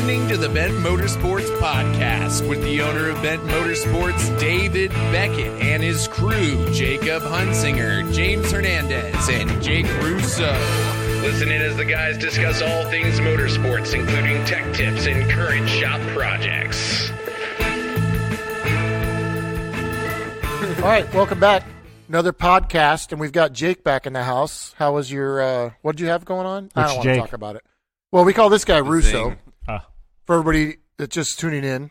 listening to the Bent Motorsports Podcast with the owner of Bent Motorsports, David Beckett, and his crew, Jacob Hunsinger, James Hernandez, and Jake Russo. Listen in as the guys discuss all things motorsports, including tech tips and current shop projects. All right, welcome back. Another podcast, and we've got Jake back in the house. How was your, what did you have going on? I don't want to talk about it. Well, we call this guy Russo. For everybody that's just tuning in,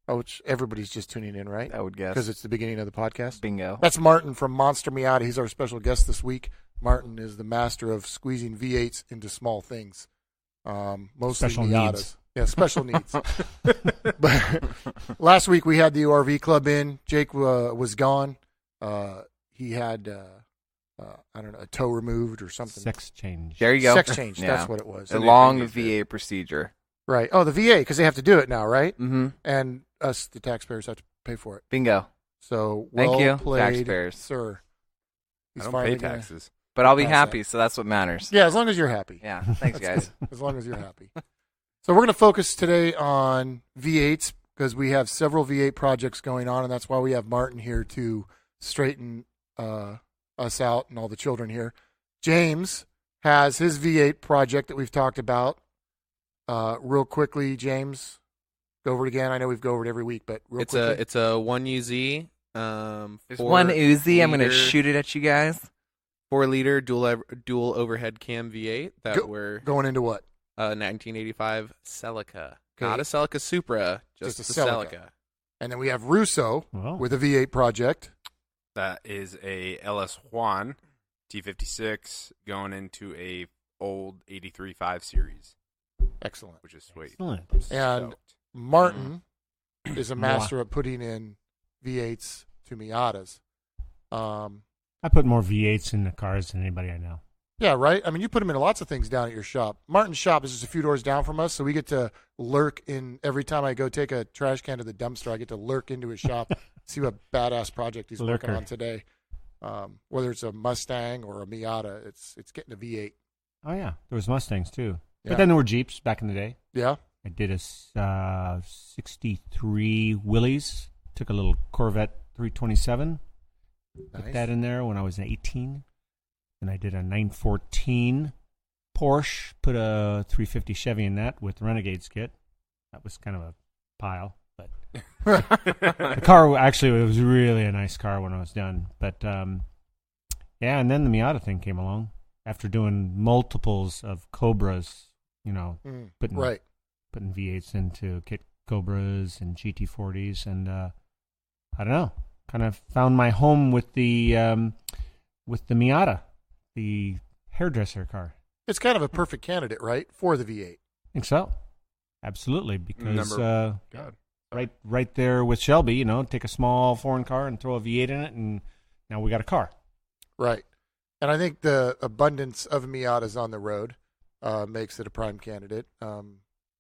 which everybody's just tuning in, right? I would guess. Because it's the beginning of the podcast. Bingo. That's Martin from Moster Miata. He's our special guest this week. Martin is the master of squeezing V8s into small things, mostly special Miatas. Needs. Yeah, special needs. But last week we had the ORV club in. Jake was gone. He had, I don't know, a toe removed or something. Sex change. There you go. Sex change. Yeah. That's what it was. A long VA procedure. Right. Oh, the VA, because they have to do it now, right? Mm-hmm. And us, the taxpayers, have to pay for it. Bingo. So, Thank well you, played, taxpayers. sir. I He's don't finally pay gonna- taxes. But I'll be Pass happy, that. so that's what matters. Yeah, as long as you're happy. Yeah. Thanks, guys. As long as you're happy. So we're going to focus today on V8s because we have several V8 projects going on, and that's why we have Martin here to straighten us out and all the children here. James has his V8 project that we've talked about. Real quickly, James, go over it again. I know we've go over it every week, but real quickly. It's a 1UZ. There's one Uzi. I'm going to shoot it at you guys. 4-liter dual overhead cam V8 that were Going into what? 1985 Celica. Okay. Not a Celica Supra, just Just the a Celica. Celica. And then we have Russo Well, with a V8 project. That is a LS Juan T56 going into a old 83 5 Series, Excellent. which is sweet. excellent. And Stoked. Martin is a master at putting in V8s to Miatas. I put more V8s in the cars than anybody I know. Yeah, right? I mean, you put them in lots of things down at your shop. Martin's shop is just a few doors down from us, so we get to lurk in. Every time I go take a trash can to the dumpster, I get to lurk into his shop, see what badass project he's working Lurker. on today. Whether it's a Mustang or a Miata, it's getting a V8. Oh, yeah. There was Mustangs, too. Yeah. But then there were Jeeps back in the day. Yeah? I did a 63 Willys. Took a little Corvette 327. Put Nice. that in there when I was 18. And I did a 914 Porsche. Put a 350 Chevy in that with Renegades kit. That was kind of a pile. But the car, actually, it was really a nice car when I was done. But, yeah, and then the Miata thing came along. After doing multiples of Cobras, you know, putting V8s into kit Cobras and GT40s. And I don't know, kind of found my home with the Miata, the hairdresser car. It's kind of a perfect candidate, right, for the V8. I think so. Absolutely, because God. right there with Shelby, you know, take a small foreign car and throw a V8 in it, and now we got a car. Right. And I think the abundance of Miatas on the road makes it a prime candidate.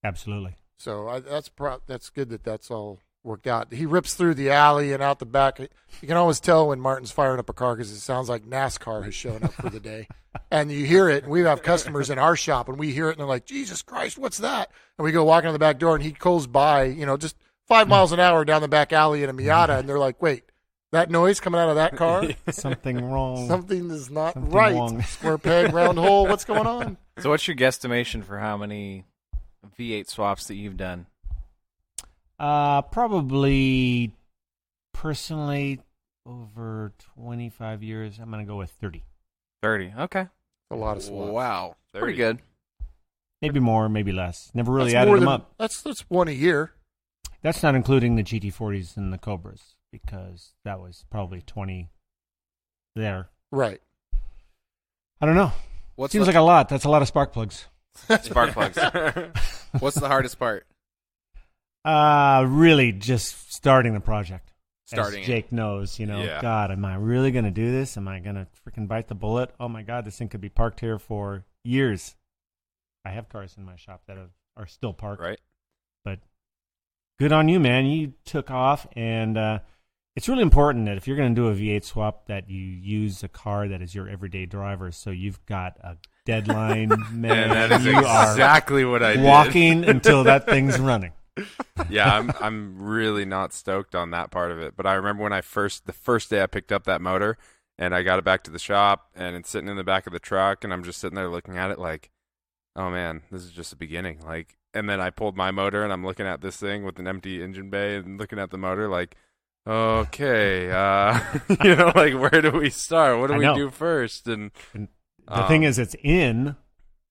Absolutely. So that's good that that's all worked out. He rips through the alley and out the back. You can always tell when Martin's firing up a car because it sounds like NASCAR has shown up for the day. And you hear it, and we have customers in our shop, and we hear it, and they're like, Jesus Christ, what's that? And we go walking on the back door, and he goes by, you know, just 5 miles an hour down the back alley in a Miata, and they're like, wait, that noise coming out of that car? Something wrong. Something is not Something right. wrong. Square peg, round hole, what's going on? So what's your guesstimation for how many V8 swaps that you've done? Probably, personally, over 25 years, I'm going to go with 30. 30. Okay. A lot of swaps. Wow. Pretty good. Maybe more, maybe less. Never really That's added more them than- up. That's one a year. That's not including the GT40s and the Cobras, because that was probably 20 there. Right. I don't know. Seems like a lot. That's a lot of spark plugs. Spark plugs. What's the hardest part? Really just starting the project. Starting As Jake knows, you know, Yeah. God, am I really going to do this? Am I going to freaking bite the bullet? Oh my God, this thing could be parked here for years. I have cars in my shop that are still parked. Right. But good on you, man. You took off, and it's really important that if you're going to do a V8 swap, that you use a car that is your everyday driver, so you've got a deadline, man. And that is you exactly what I are did. walking until that thing's running. Yeah, I'm really not stoked on that part of it. But I remember when the first day I picked up that motor and I got it back to the shop and it's sitting in the back of the truck and I'm just sitting there looking at it like, oh man, this is just the beginning. Like, and then I pulled my motor and I'm looking at this thing with an empty engine bay and looking at the motor like, okay, like where do we start? What do we do first? And the thing is, it's in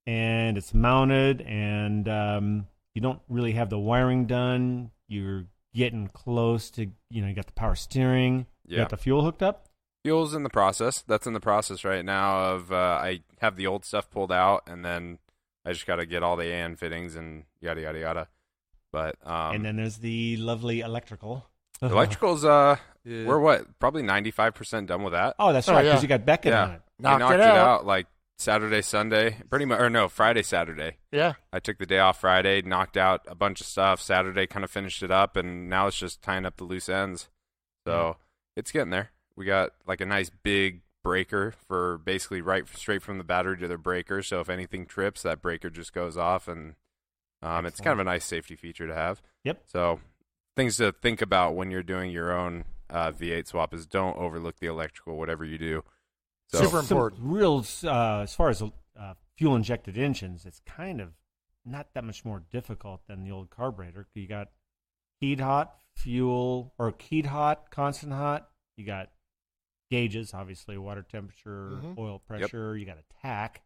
and it's mounted and you don't really have the wiring done. You're getting close to, you got the power steering. You got the fuel hooked up? Fuel's in the process. That's in the process right now of I have the old stuff pulled out, and then I just got to get all the AN fittings and yada, yada, yada. But and then there's the lovely electrical. Electrical's, we're probably 95% done with that. Oh, that's right, because you got Beckett on it. Knocked it out like Saturday, Sunday, pretty much, or no, Friday, Saturday. Yeah. I took the day off Friday, knocked out a bunch of stuff. Saturday kind of finished it up, and now it's just tying up the loose ends. So it's getting there. We got like a nice big breaker for basically straight from the battery to the breaker. So if anything trips, that breaker just goes off, and it's kind of a nice safety feature to have. Yep. So things to think about when you're doing your own V8 swap is don't overlook the electrical, whatever you do. So, Super important. Real, as far as fuel-injected engines, it's kind of not that much more difficult than the old carburetor. You got keyed hot fuel, or keyed hot, constant hot. You got gauges, obviously, water temperature, oil pressure. Yep. You got a tach.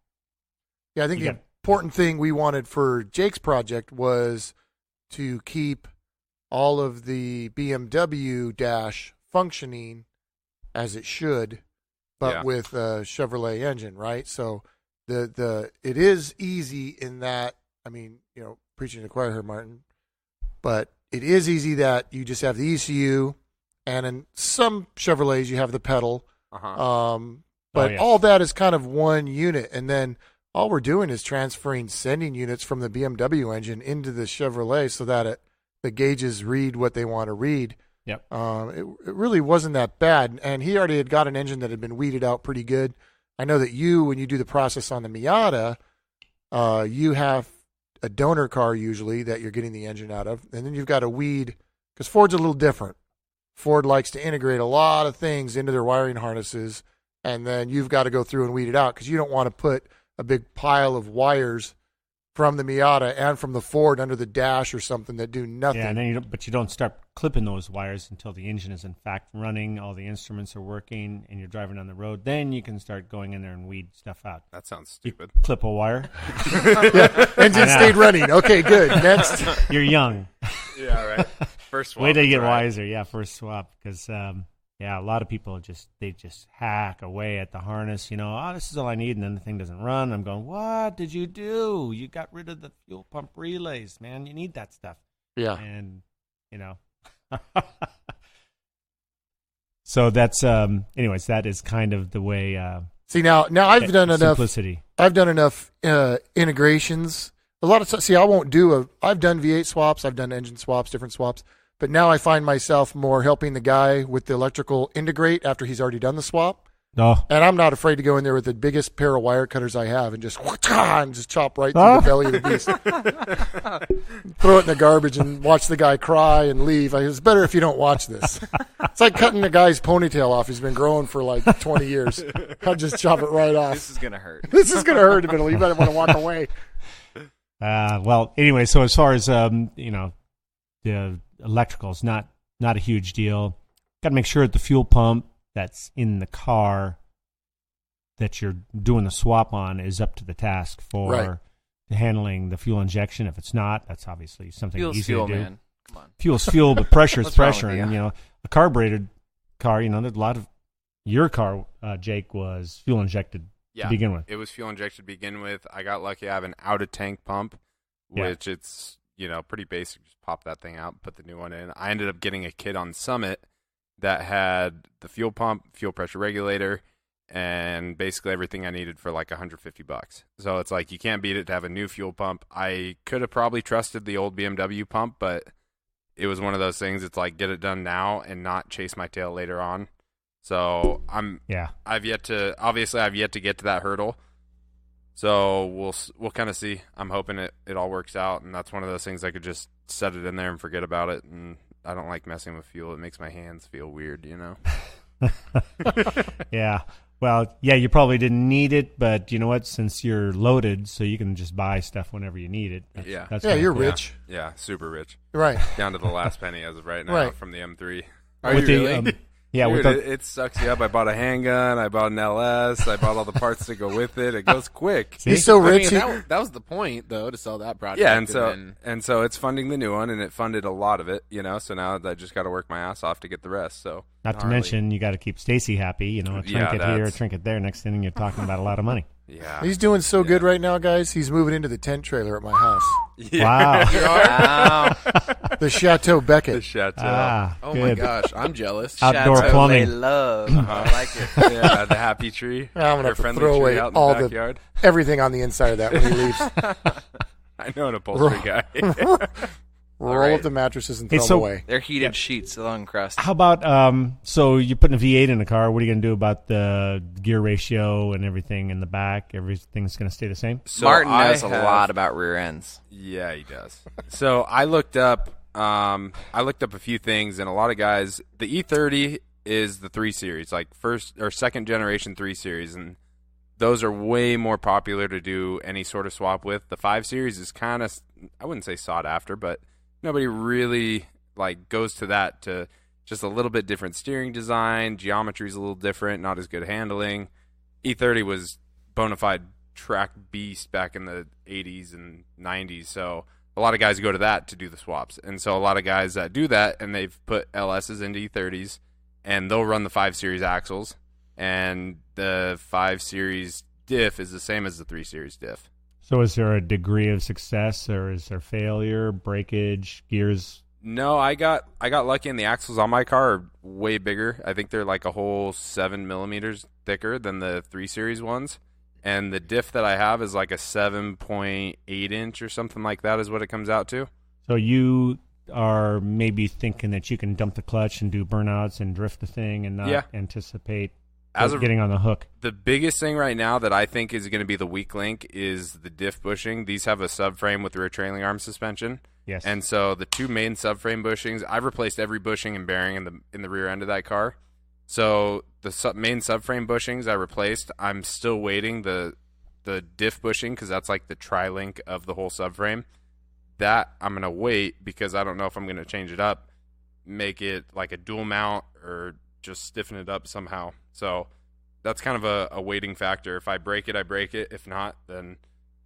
Yeah, I think the important thing we wanted for Jake's project was to keep all of the BMW dash functioning as it should, but with a Chevrolet engine, right? So it is easy in that, I mean, preaching to the choir here, Martin, but it is easy that you just have the ECU, and in some Chevrolets you have the pedal, but all that is kind of one unit, and then all we're doing is transferring sending units from the BMW engine into the Chevrolet so that the gauges read what they want to read. Yep. It really wasn't that bad, and he already had got an engine that had been weeded out pretty good. I know that when you do the process on the Miata, you have a donor car usually that you're getting the engine out of, and then you've got to weed, because Ford's a little different. Ford likes to integrate a lot of things into their wiring harnesses, and then you've got to go through and weed it out because you don't want to put a big pile of wires from the Miata and from the Ford under the dash or something that do nothing. Yeah, and then you don't start clipping those wires until the engine is in fact running, all the instruments are working, and you're driving on the road. Then you can start going in there and weed stuff out. That sounds stupid. You clip a wire. Engine stayed running. Okay, good. Next. You're young. Yeah, right. First swap. Wait till you get wiser. Yeah, first swap. Because, a lot of people just hack away at the harness. This is all I need, and then the thing doesn't run. I'm going, what did you do? You got rid of the fuel pump relays, man. You need that stuff. Yeah. And, so that's, anyways, that is kind of the way. See, now I've done simplicity. enough. I've done enough integrations. A lot of stuff. See, I've done V8 swaps. I've done engine swaps, different swaps. But now I find myself more helping the guy with the electrical integrate after he's already done the swap. Oh. And I'm not afraid to go in there with the biggest pair of wire cutters I have and just chop right through the belly of the beast. Throw it in the garbage and watch the guy cry and leave. It's better if you don't watch this. It's like cutting a guy's ponytail off. He's been growing for like 20 years. I'll just chop it right off. This is going to hurt. This is going to hurt a bit. You better want to walk away. Well, anyway, so as far as, the electrical is not a huge deal. Got to make sure that the fuel pump that's in the car that you're doing the swap on is up to the task for handling the fuel injection. If it's not, that's obviously something easy fuel, to do. Man. Come on. Fuel's fuel, but pressure is What's wrong pressure. with you? And, a carbureted car, there's a lot of your car, Jake, was fuel injected to begin with. It was fuel injected to begin with. I got lucky. I have an out-of-tank pump, which it's pretty basic. Just pop that thing out, put the new one in. I ended up getting a kit on Summit that had the fuel pump, fuel pressure regulator, and basically everything I needed for like $150. So it's like you can't beat it to have a new fuel pump. I could have probably trusted the old BMW pump, but it was one of those things. It's like get it done now and not chase my tail later on. So I've yet to get to that hurdle. So we'll kind of see. I'm hoping it all works out, and that's one of those things I could just set it in there and forget about it. And I don't like messing with fuel. It makes my hands feel weird, you know. Yeah. Well, yeah, you probably didn't need it, but you know what? Since you're loaded, so you can just buy stuff whenever you need it. That's yeah, kinda you're cool. rich. Yeah, super rich. Right. Down to the last penny as of right now Right. from the M3. Are With you the, really? Yeah, Dude, with the, it sucks you up. I bought a handgun. I bought an LS. I bought all the parts to go with it. It goes quick. He's so I mean, rich. that was the point, though, to sell that product. Yeah, and so it's funding the new one, and it funded a lot of it, you know. So now I just got to work my ass off to get the rest. So not to gnarly. mention, you got to keep Stacy happy. You know, a Yeah, trinket here, a that's- trinket there. Next thing you're talking about a lot of money. yeah, He's doing so good right now, guys. He's moving into the tent trailer at my house, Wow. Wow. the Chateau the Beckett. chateau. Ah, Oh good. my gosh, I'm jealous. Outdoor Chateau plumbing. they love. I like it. Yeah, the happy tree. I'm gonna Or have to friendly throw tree away out in all the backyard. everything on the inside of that when he leaves. I know an upholstery guy. Roll right. up the mattresses and Hey, throw so- them away. They're heated sheets, long crust. How about so you're putting a V8 in the car? What are you going to do about the gear ratio and everything in the back? Everything's going to stay the same? So Martin I knows a have- lot about rear ends. Yeah, he does. So I looked up a few things, and a lot of guys. The E30 is the 3 Series, like first or second generation 3 Series, and those are way more popular to do any sort of swap with. The 5 Series is kind of, I wouldn't say sought after, but nobody really like goes to that. To just a little bit different steering design, geometry's a little different, not as good handling. E30 was bona fide track beast back in the 80s and 90s, so a lot of guys go to that to do the swaps. And so a lot of guys that do that, and they've put LSs into E30s, and they'll run the 5 Series axles, and the 5 Series diff is the same as the 3 Series diff. So is there a degree of success, or is there failure, breakage, gears? No, I got lucky, and the axles on my car are way bigger. I think they're like a whole 7 millimeters thicker than the 3 Series ones. And the diff that I have is like a 7.8 inch or something like that is what it comes out to. So you are maybe thinking that you can dump the clutch and do burnouts and drift the thing and not Yeah. anticipate As of getting on the hook. The biggest thing right now that I think is going to be the weak link is the diff bushing. These have a subframe with rear trailing arm suspension. Yes. And so the two main subframe bushings, I've replaced every bushing and bearing in the rear end of that car. So the main subframe bushings I replaced. I'm still waiting the diff bushing because that's like the tri-link of the whole subframe. That I'm going to wait because I don't know if I'm going to change it up, make it like a dual mount or just stiffen it up somehow. So that's kind of a waiting factor. If I break it, I break it. If not, then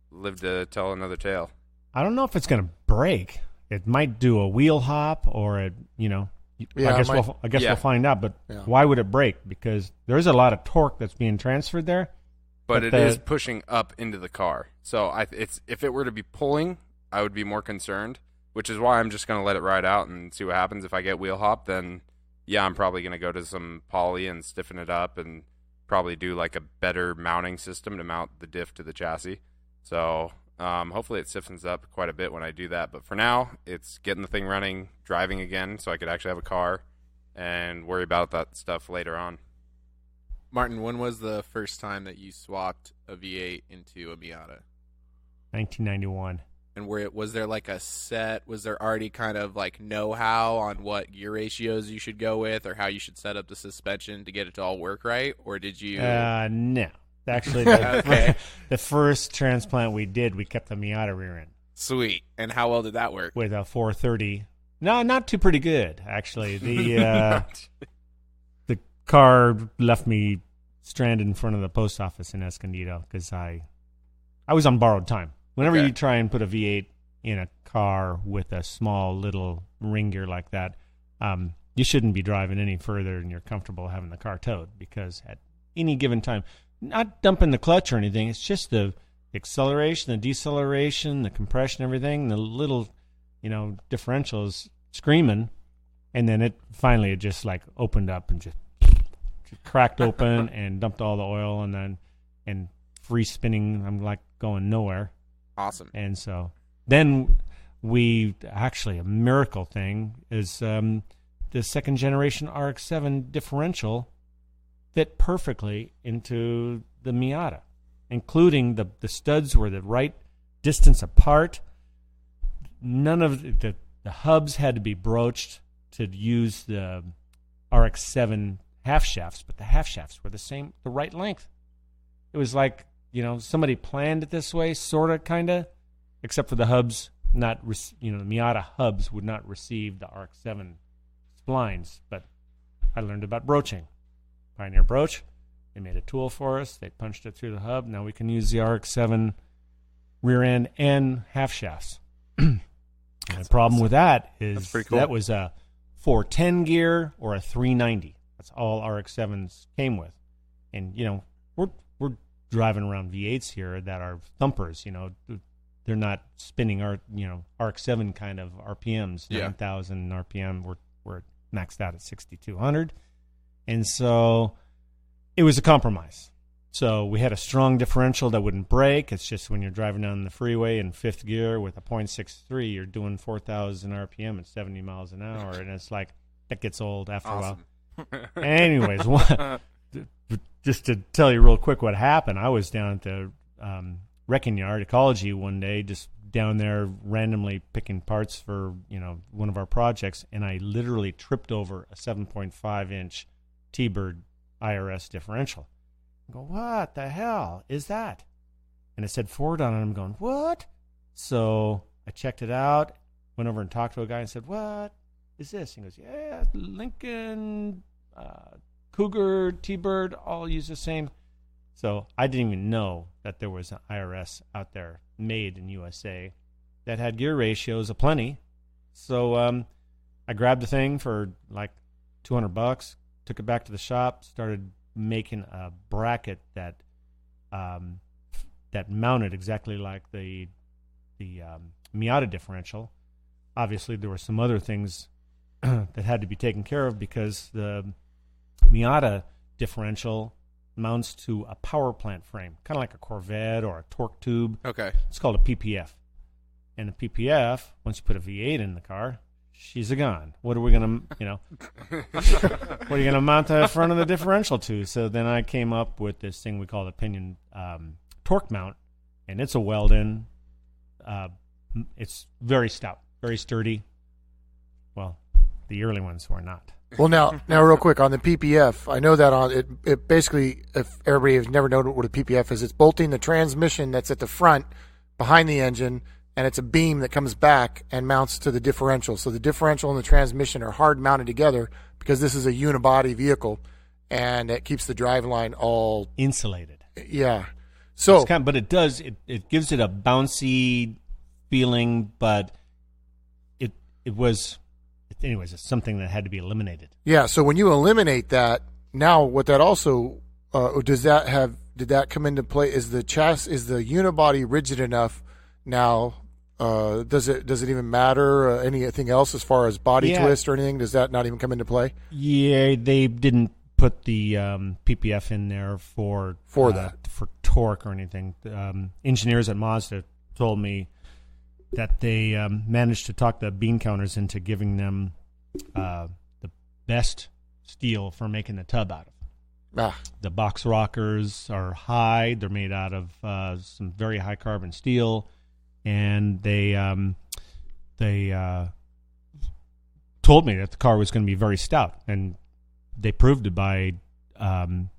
live to tell another tale. I don't know if it's going to break. It might do a wheel hop, or I guess we'll find out. But Yeah. why would it break? Because there's a lot of torque that's being transferred there. But But it is pushing up into the car. So if it were to be pulling, I would be more concerned, which is why I'm just going to let it ride out and see what happens. If I get wheel hop, then yeah, I'm probably going to go to some poly and stiffen it up and probably do like a better mounting system to mount the diff to the chassis. So hopefully it stiffens up quite a bit when I do that. But for now, it's getting the thing running, driving again so I could actually have a car and worry about that stuff later on. Martin, when was the first time that you swapped a V8 into a Miata? 1991. And was there like a set? Was there already kind of like know-how on what gear ratios you should go with, or how you should set up the suspension to get it to all work right? Or did you? No. Actually, Okay. the first transplant we did, we kept the Miata rear end Sweet. And how well did that work? with a 430. No, not too pretty good, actually. The car left me stranded in front of the post office in Escondido because I was on borrowed time. Whenever Okay. you try and put a V8 in a car with a small little ring gear like that, you shouldn't be driving any further than you're comfortable having the car towed, because at any given time, not dumping the clutch or anything, it's just the acceleration, the deceleration, the compression, everything, the little, differentials screaming, and then it just like opened up and just cracked open and dumped all the oil, and free spinning. I'm like going nowhere. Awesome. And so then a miracle thing is the second generation RX-7 differential fit perfectly into the Miata. including the studs were the right distance apart. None of the hubs had to be broached to use the RX-7 half shafts, but the half shafts were the right length. It was like, somebody planned it this way, sort of, kind of, except for the hubs. The Miata hubs would not receive the RX-7 splines, but I learned about broaching. Pioneer Broach, they made a tool for us. They punched it through the hub. Now we can use the RX-7 rear end and half shafts. The problem with that is cool. That was a 410 gear or a 390. That's all RX-7s came with. And, we're driving around V8s here that are thumpers, They're not spinning RX-7 kind of RPMs, 9,000 RPM. We're maxed out at 6,200. And so it was a compromise. So we had a strong differential that wouldn't break. It's just when you're driving down the freeway in fifth gear with a 0.63, you're doing 4,000 RPM at 70 miles an hour. And it's like, that gets old after a while. Anyways, just to tell you real quick what happened, I was down at the wrecking yard, Ecology, one day, just down there randomly picking parts for, one of our projects, and I literally tripped over a 7.5-inch T-Bird IRS differential. I go, what the hell is that? And it said Ford on it, and I'm going, what? So I checked it out, went over and talked to a guy and said, what is this? He goes, yeah, Lincoln, Cougar, T-Bird, all use the same. So I didn't even know that there was an IRS out there made in USA that had gear ratios aplenty. So I grabbed the thing for like $200, took it back to the shop, started making a bracket that mounted exactly like the Miata differential. Obviously, there were some other things that had to be taken care of because the Miata differential mounts to a power plant frame, kind of like a Corvette or a torque tube. Okay. It's called a PPF. And the PPF, once you put a V8 in the car, she's a gun. What are we going to, what are you going to mount the front of the differential to? So then I came up with this thing we call the pinion torque mount, and it's a weld-in. It's very stout, very sturdy. Well, the early ones were not. Well, now, real quick on the PPF, I know that on it basically, if everybody has never known what a PPF is, it's bolting the transmission that's at the front behind the engine, and it's a beam that comes back and mounts to the differential. So the differential and the transmission are hard mounted together because this is a unibody vehicle, and it keeps the driveline all insulated. Yeah. So, but it does it gives it a bouncy feeling, but it was. Anyways, it's something that had to be eliminated. Yeah, so when you eliminate that, now what that also did that come into play? Is the unibody rigid enough now? Does it even matter anything else as far as body twist or anything? Does that not even come into play? Yeah, they didn't put the PPF in there for torque or anything. Engineers at Mazda told me that they managed to talk the bean counters into giving them the best steel for making the tub out of. The box rockers are high. They're made out of some very high carbon steel, and they told me that the car was going to be very stout, and they proved it by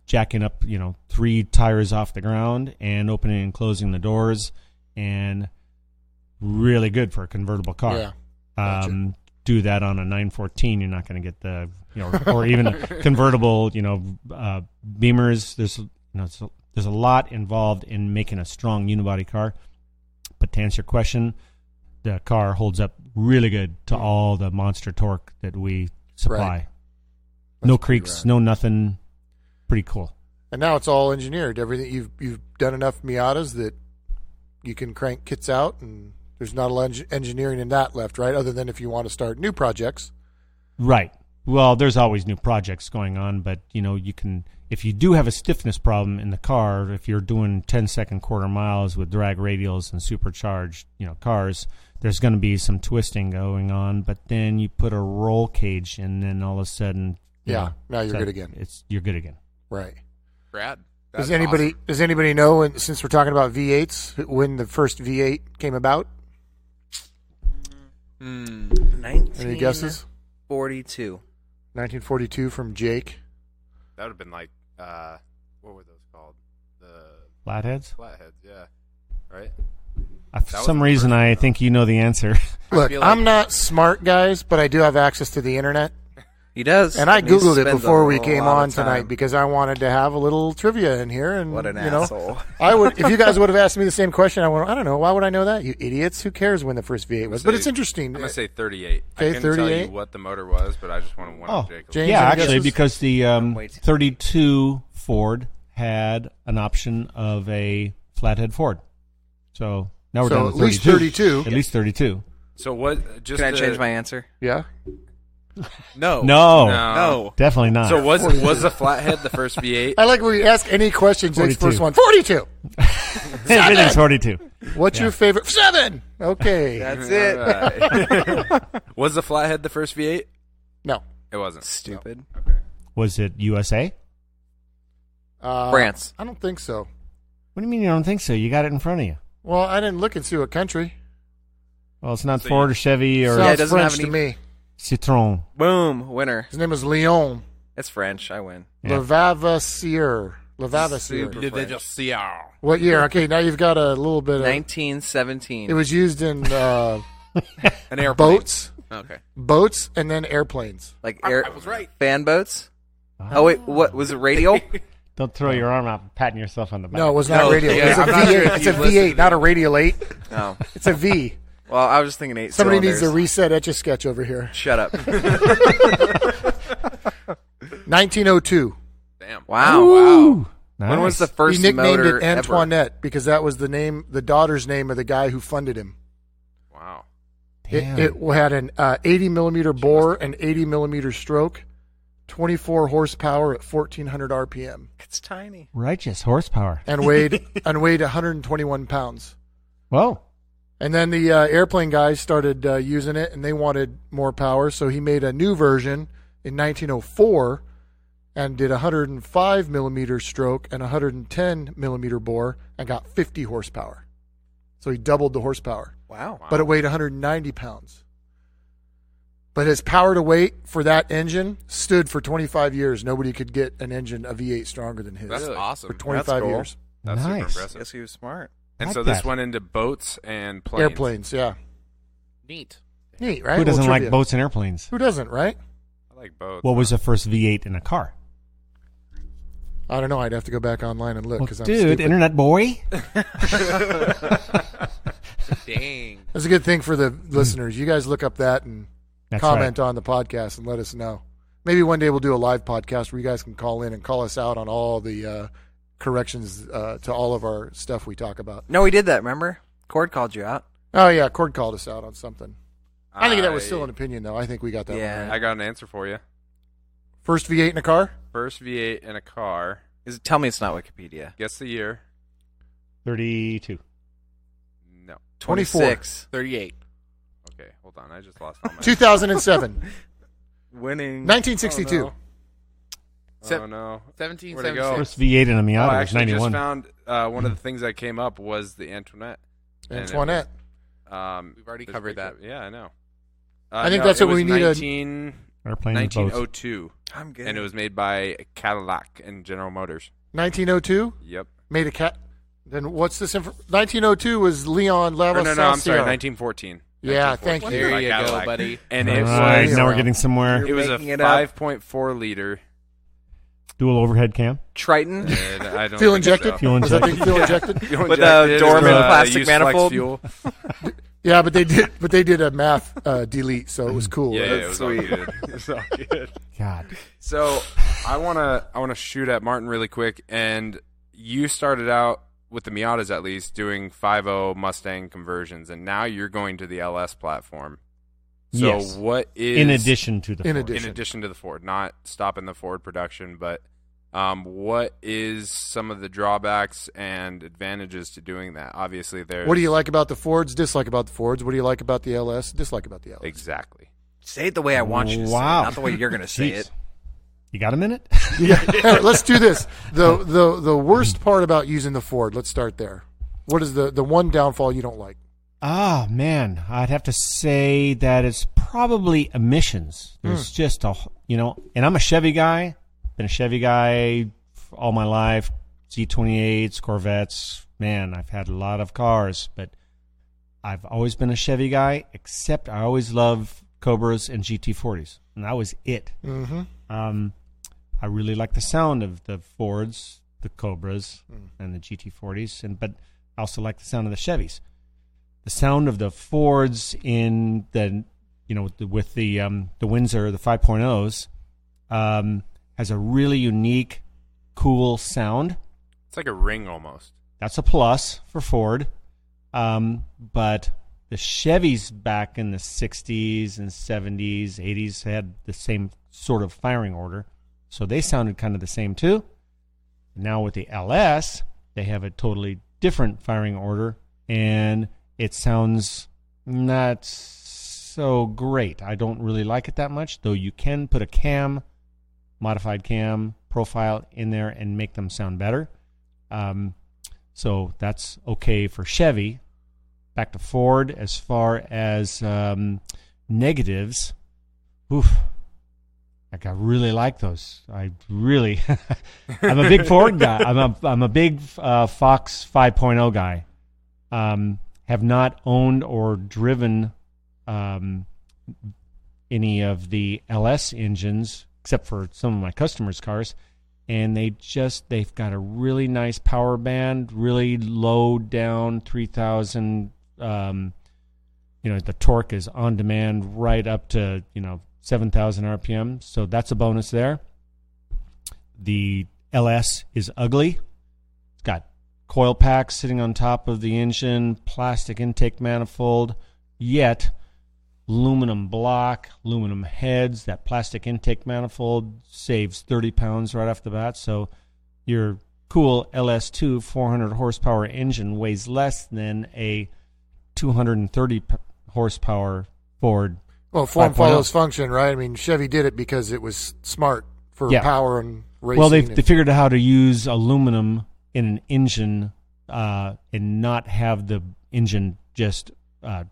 jacking up 3 tires off the ground and opening and closing the doors, and really good for a convertible car. Yeah, gotcha. Do that on a 914, you're not going to get the or even a convertible Beamers. There's a lot involved in making a strong unibody car. But to answer your question, the car holds up really good to all the monster torque that we supply. Right. No creaks, no nothing. Pretty cool. And now it's all engineered. Everything you've done enough Miatas that you can crank kits out, and there's not a lot of engineering in that left, right? Other than if you want to start new projects. Right. Well, there's always new projects going on, but you can, if you do have a stiffness problem in the car, if you're doing 10-second quarter miles with drag radials and supercharged, cars, there's going to be some twisting going on. But then you put a roll cage, and then all of a sudden, now you're good again. You're good again. Right. Brad, Does anybody know, and since we're talking about V8s, when the first V8 came about? Any guesses? 42. 1942 from Jake. That would have been like, what were those called? The Flatheads? flatheads, yeah. Right? For some reason, I think you know the answer. Look, I'm not smart, guys, but I do have access to the internet. He does. And I he Googled it spends before a we whole came lot on of time. tonight because I wanted to have a little trivia in here. And What an you know, asshole. I would, if you guys would have asked me the same question, I don't know. Why would I know that? You idiots. Who cares when the first V8 was? But it's interesting. I'm going to say 38. Okay, I couldn't tell 38. you what the motor was, but I just want to one Jacob. James, Yeah, any actually, guesses? because the Wait. 32 Ford had an option of a flathead Ford. So now we're So down at to 32. least 32. At least 32. So what? Just Can I change my answer? Yeah. No. No, No. definitely not. So was the flathead the first V8? I like when we ask any question. Jake's 42. first one. 42. Everything's 42. What's your favorite? 7. Okay. That's it. Right. Was the flathead the first V8? No. It wasn't. Stupid. Was it USA? France. I don't think so. What do you mean you don't think so? You got it in front of you. Well, I didn't look into a country. Well, it's not So Ford or Chevy or Yeah, it Sounds doesn't have French any- to me. Citroën. Boom. Winner. His name is Leon It's French. I win. Yeah. Levavassier. Did they just see our? What year? Okay, now you've got a little bit of. 1917. It was used in An airplane. boats, Okay. and then airplanes. Like air I was right. fan boats? Oh, wait. What? Was it radial? Don't throw your arm out patting yourself on the back. No, it was not No, radial. yeah, It's a I'm not sure V8. if It's a you've listened V8, to not a radial 8. No. It's a V. Well, I was just thinking 8 Somebody cylinders. needs to reset Etch-a-Sketch over here. Shut up. 1902. Damn. Wow. Ooh, When nice. was the first He nicknamed motor it Antoinette because that was the name, the daughter's name of the guy who funded him. Wow. Damn. It had an 80 millimeter bore, an 80 millimeter stroke, 24 horsepower at 1400 RPM, It's tiny. Righteous horsepower. and weighed 121 pounds. Whoa. And then the airplane guys started using it, and they wanted more power, so he made a new version in 1904 and did 105 millimeter stroke and 110 millimeter bore and got 50 horsepower. So he doubled the horsepower, Wow. but it weighed 190 pounds. But his power to weight for that engine stood for 25 years. Nobody could get an engine, a V8, stronger than his That's for awesome. 25 cool. years. That's super Nice. impressive. Guess he was smart. And Like so this that. went into boats and planes. Airplanes, yeah. Neat. Neat, right? Who doesn't Little like trivia. boats and airplanes? Who doesn't, right? I like boats. What was the first V8 in a car? I don't know. I'd have to go back online and look Well, because I'm dude, stupid. internet boy. Dang. That's a good thing for the listeners. You guys look up that and That's comment on the podcast and let us know. Maybe one day we'll do a live podcast where you guys can call in and call us out on all the corrections to all of our stuff we talk about. No, we did that, remember? Cord called you out. Oh, yeah. Cord called us out on something. I think that was still an opinion, though. I think we got that Yeah. one right. I got an answer for you. First V8 in a car? First V8 in a car. Tell me it's not Wikipedia. Guess the year. 32. No. 24. 26. 38. Okay, hold on. I just lost all my. 2007. Winning. 1962. Oh no. 17, Where'd it go? First V8 in a Oh, Miata I was actually 91. just found one of the things that came up was the Antoinette. And it was, Antoinette. We've already there's covered picture- that. Yeah, I know. I think no, that's it what we was need a- 19 Airplane and boats. 1902, I'm good. and it was made by Cadillac and General Motors. 1902? Yep. Made a cat. Then what's this? 1902 was Leon Or Lava no, I'm sorry, 1914. Yeah, 1914 thank you. There by you Cadillac. go, buddy. And All it right, was now we're around. getting somewhere. You're it was a making it up. 5.4 liter. Dual overhead cam. Triton. And I don't Fuel think injected? so. Fuel Was that thing injected. fuel injected? Fuel With a injected, Dorman it was, plastic used flex manifold? Fuel. Yeah, but they did a math delete, so it was cool. Yeah, right? it was all good. It was all good. God. So I wanna shoot at Martin really quick, and you started out with the Miatas at least doing 5.0 Mustang conversions, and now you're going to the LS platform. So Yes. what is In addition to the In Ford. addition. in addition to the Ford, not stopping the Ford production, but what is some of the drawbacks and advantages to doing that? Obviously, there's What do you like about the Fords? Dislike about the Fords? What do you like about the LS? Dislike about the LS? exactly. Say it the way I want you to say it, Wow. not the way you're going to say Jeez. it. You got a minute? Yeah. Let's do this. The worst part about using the Ford. Let's start there. What is the one downfall you don't like? Ah, man, I'd have to say that it's probably emissions. There's just and I'm a Chevy guy. Been a Chevy guy all my life. Z28s, Corvettes. Man, I've had a lot of cars, but I've always been a Chevy guy, except I always loved Cobras and GT40s, and that was it. Mm-hmm. I really like the sound of the Fords, the Cobras, and the GT40s, but I also like the sound of the Chevys. The sound of the Fords in the with the Windsor, the 5.0s, has a really unique, cool sound. It's like a ring almost. That's a plus for Ford. But the Chevys back in the 60s and 70s, 80s had the same sort of firing order. So they sounded kind of the same too. Now with the LS, they have a totally different firing order, and it sounds not so great. I don't really like it that much, though you can put a modified cam profile in there and make them sound better. So that's okay for Chevy. Back to Ford, as far as negatives, I really like those. I really, I'm a big Ford guy. I'm a big Fox 5.0 guy. Have not owned or driven any of the LS engines, except for some of my customers' cars. And they've got a really nice power band, really low down 3,000. The torque is on demand right up to 7,000 RPM. So that's a bonus there. The LS is ugly. It's got coil packs sitting on top of the engine, plastic intake manifold, yet aluminum block, aluminum heads. That plastic intake manifold saves 30 pounds right off the bat. So your cool LS2 400 horsepower engine weighs less than a 230 horsepower Ford. Well, form follows function, right? I mean, Chevy did it because it was smart for power and racing. Well, they figured out how to use aluminum in an engine and not have the engine just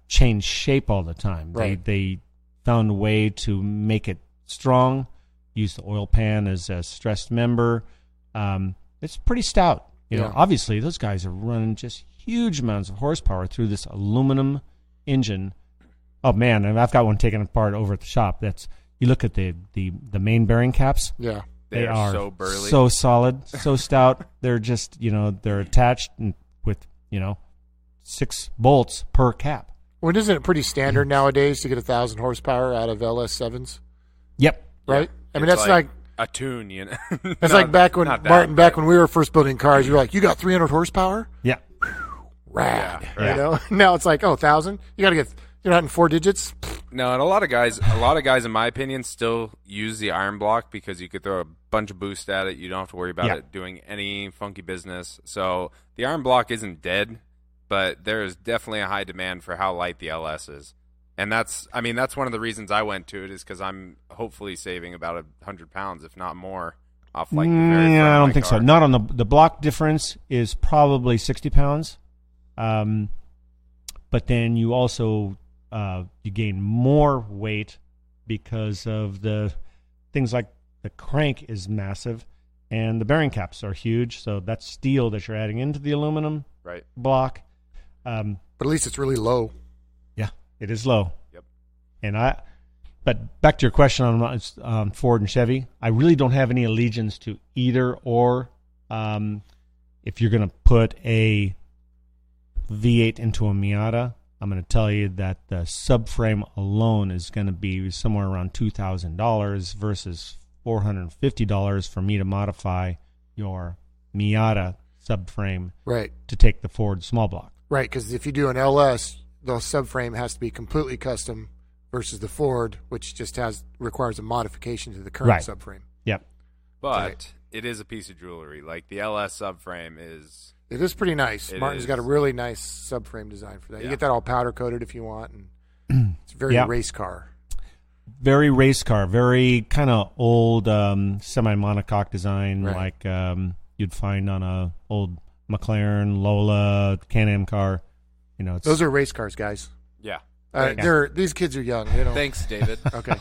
change shape all the time. Right. They found a way to make it strong, use the oil pan as a stressed member. It's pretty stout. Obviously, those guys are running just huge amounts of horsepower through this aluminum engine. Oh man, I've got one taken apart over at the shop. You look at the main bearing caps. Yeah, they are so burly, so solid, so stout. They're just they're attached with 6 bolts per cap. Well, isn't it pretty standard nowadays to get 1,000 horsepower out of LS7s? Yep. Right. Yeah. I mean, that's like a tune, It's like back when Martin, back when we were first building cars, you were like, you got 300 horsepower? Yeah. Rad. Yeah, right. Now it's like, 1,000. You got to get. You're not in 4 digits. No, and a lot of guys, in my opinion, still use the iron block because you could throw a bunch of boost at it. You don't have to worry about it doing any funky business. So the iron block isn't dead, but there is definitely a high demand for how light the LS is. And that's one of the reasons I went to it is because I'm hopefully saving about 100 pounds, if not more, off like the very front I of don't my think car. so. Not on the block difference is probably 60 pounds. But then you also you gain more weight because of the things like the crank is massive and the bearing caps are huge. So that's steel that you're adding into the aluminum block. But at least it's really low. Yeah, it is low. Yep. But back to your question on Ford and Chevy, I really don't have any allegiance to either or. If you're going to put a V8 into a Miata, I'm going to tell you that the subframe alone is going to be somewhere around $2,000 versus $450 for me to modify your Miata subframe to take the Ford small block. Right, because if you do an LS, the subframe has to be completely custom versus the Ford, which just requires a modification to the current subframe. Yep. But it is a piece of jewelry. Like the LS subframe is... It is pretty nice. Martin's got a really nice subframe design for that. You get that all powder coated if you want, and it's very race car. very race car, very kind of old semi-monocoque design, Right. like you'd find on a old McLaren, Lola, Can-Am car. You know, Those are race cars, guys. Yeah. These kids are young. They don't. Thanks, David. Okay.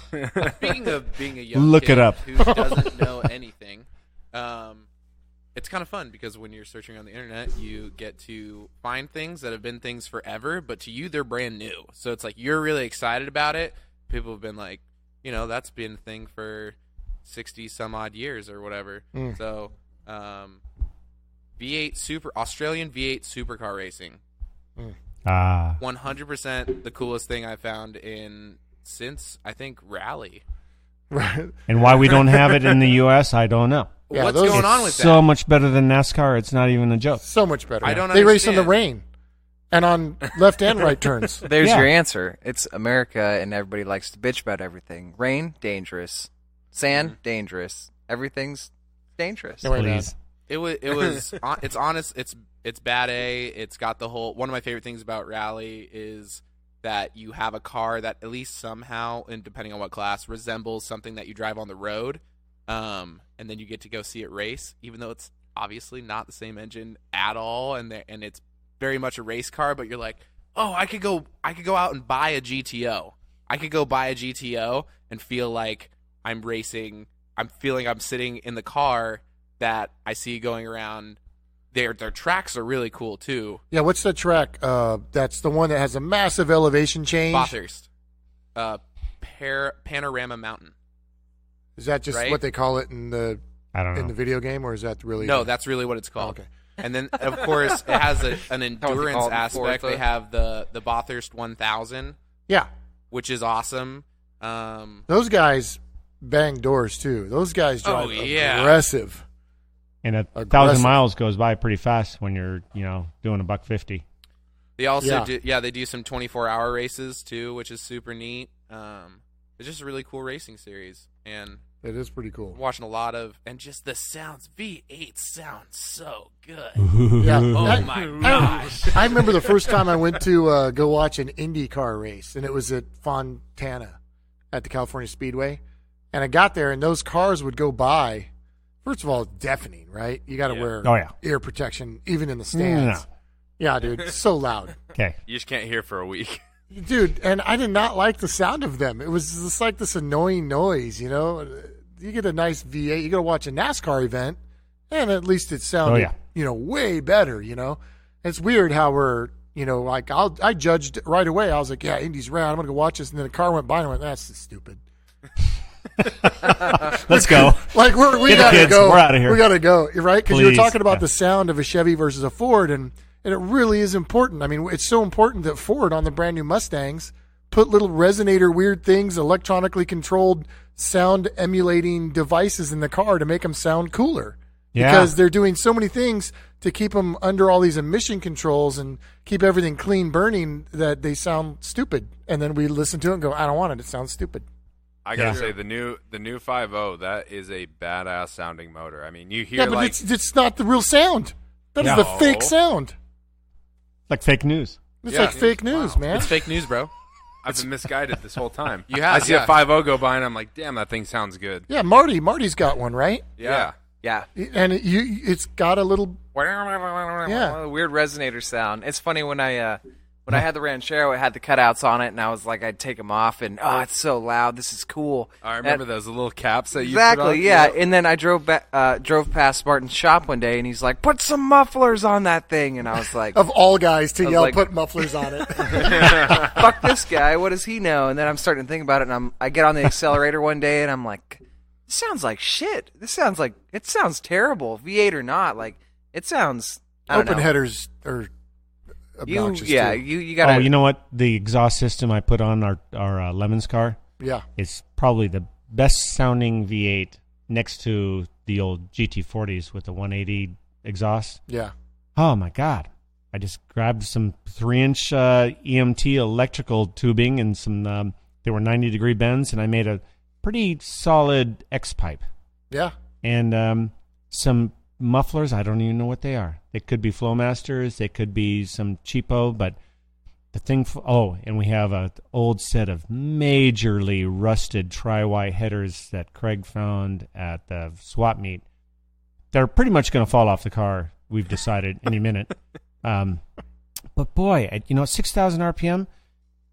Speaking of being a young Look kid it up. who doesn't know anything, it's kind of fun because when you're searching on the internet, you get to find things that have been things forever, but to you, they're brand new. So it's like you're really excited about it. People have been like, that's been a thing for 60 some odd years or whatever. So Australian V8 supercar racing. 100% the coolest thing I found since I think rally. Right. and why we don't have it in the U.S., I don't know. Yeah, What's those- going on with It's that? so much better than NASCAR. It's not even a joke. So much better. I don't They race in the understand. rain and on left and right turns. There's Yeah. your answer. It's America, and everybody likes to bitch about everything. Rain, dangerous. Sand, dangerous. Everything's dangerous. No, wait, man. Please. It's honest. It's bad A. It's got the whole. One of my favorite things about rally is that you have a car that at least somehow, and depending on what class, resembles something that you drive on the road. And then you get to go see it race, even though it's obviously not the same engine at all, and it's very much a race car. But you're like, oh, I could go out and buy a GTO. I could go buy a GTO and feel like I'm racing. I'm feeling I'm sitting in the car that I see going around. Their tracks are really cool too. Yeah, what's the track? That's the one that has a massive elevation change. Bathurst, Panorama Mountain. Is that just Right? what they call it in the I don't know. video game, or is that really? No, that's really what it's Oh, called. okay. And then of course it has an endurance call it aspect. Forza. They have the Bathurst 1000, Yeah, which is awesome. those guys bang doors too. Those guys drive yeah. aggressive. And Aggressive. 1,000 miles goes by pretty fast when you're, doing a $150. They also Yeah. they do some 24-hour races too, which is super neat. It's just a really cool racing series, and It is pretty I'm cool. watching a lot of, and just the sounds. V8 sounds so good. Yeah. Oh my gosh! I remember the first time I went to go watch an IndyCar race, and it was at Fontana at the California Speedway. And I got there, and those cars would go by. First of all, it's deafening, right? You got to wear Oh, yeah. ear protection, even in the stands. No. Yeah, dude, it's so loud. Okay. You just can't hear for a week. Dude, and I did not like the sound of them. It was just like this annoying noise, You get a nice V8, you go to watch a NASCAR event, and at least it sounded, way better, It's weird how we're, like I judged right away. I was like, yeah, Indy's rad. I'm going to go watch this. And then a car went by and I went, that's just stupid. Let's go. Like, we Get the got to kids. go. We're outta here. We got to go, right? Because you were Please. talking about Yeah. the sound of a Chevy versus a Ford, and it really is important. I mean, it's so important that Ford on the brand new Mustangs put little resonator weird things, electronically controlled sound emulating devices in the car to make them sound cooler. Yeah. Because they're doing so many things to keep them under all these emission controls and keep everything clean burning that they sound stupid. And then we listen to it and go, I don't want it. It sounds stupid. I gotta Yeah. say the new 5.0, that is a badass sounding motor. I mean, you hear Yeah, but like it's not the real sound. That is Yeah. the fake sound. Like fake news. It's Yeah. like fake news, man. It's fake news, bro. I've been misguided this whole time. You have, I see yeah. a 5.0 go by and I'm like, damn, that thing sounds good. Yeah, Marty's got one, right? Yeah. Yeah. And it's got a little. Yeah. Weird resonator sound. It's funny when I had the Ranchero, it had the cutouts on it, and I was like, I'd take them off, and it's so loud. This is cool. I remember those little caps that you Exactly, put on. yeah. And then I drove past Martin's shop one day, and he's like, "Put some mufflers on that thing," and I was like, Of all guys to was yell, like- put mufflers on it. "Fuck this guy! What does he know?" And then I'm starting to think about it, and I get on the accelerator one day, and I'm like, "This sounds like shit. It sounds terrible, V8 or not. Like it sounds." I don't Open know. headers are obnoxious. You gotta. Oh, you know what? The exhaust system I put on our Lemons car Yeah. is probably the best sounding V8 next to the old GT40s with the 180 exhaust. Yeah. Oh my God. I just grabbed some 3-inch EMT electrical tubing and some, they were 90-degree bends, and I made a pretty solid X-pipe. Yeah. And some mufflers, I don't even know what they are. They could be Flowmasters, they could be some cheapo, but The thing. And we have an old set of majorly rusted tri-Y headers that Craig found at the swap meet. They're pretty much going to fall off the car. We've decided any minute. But boy, at 6,000 RPM,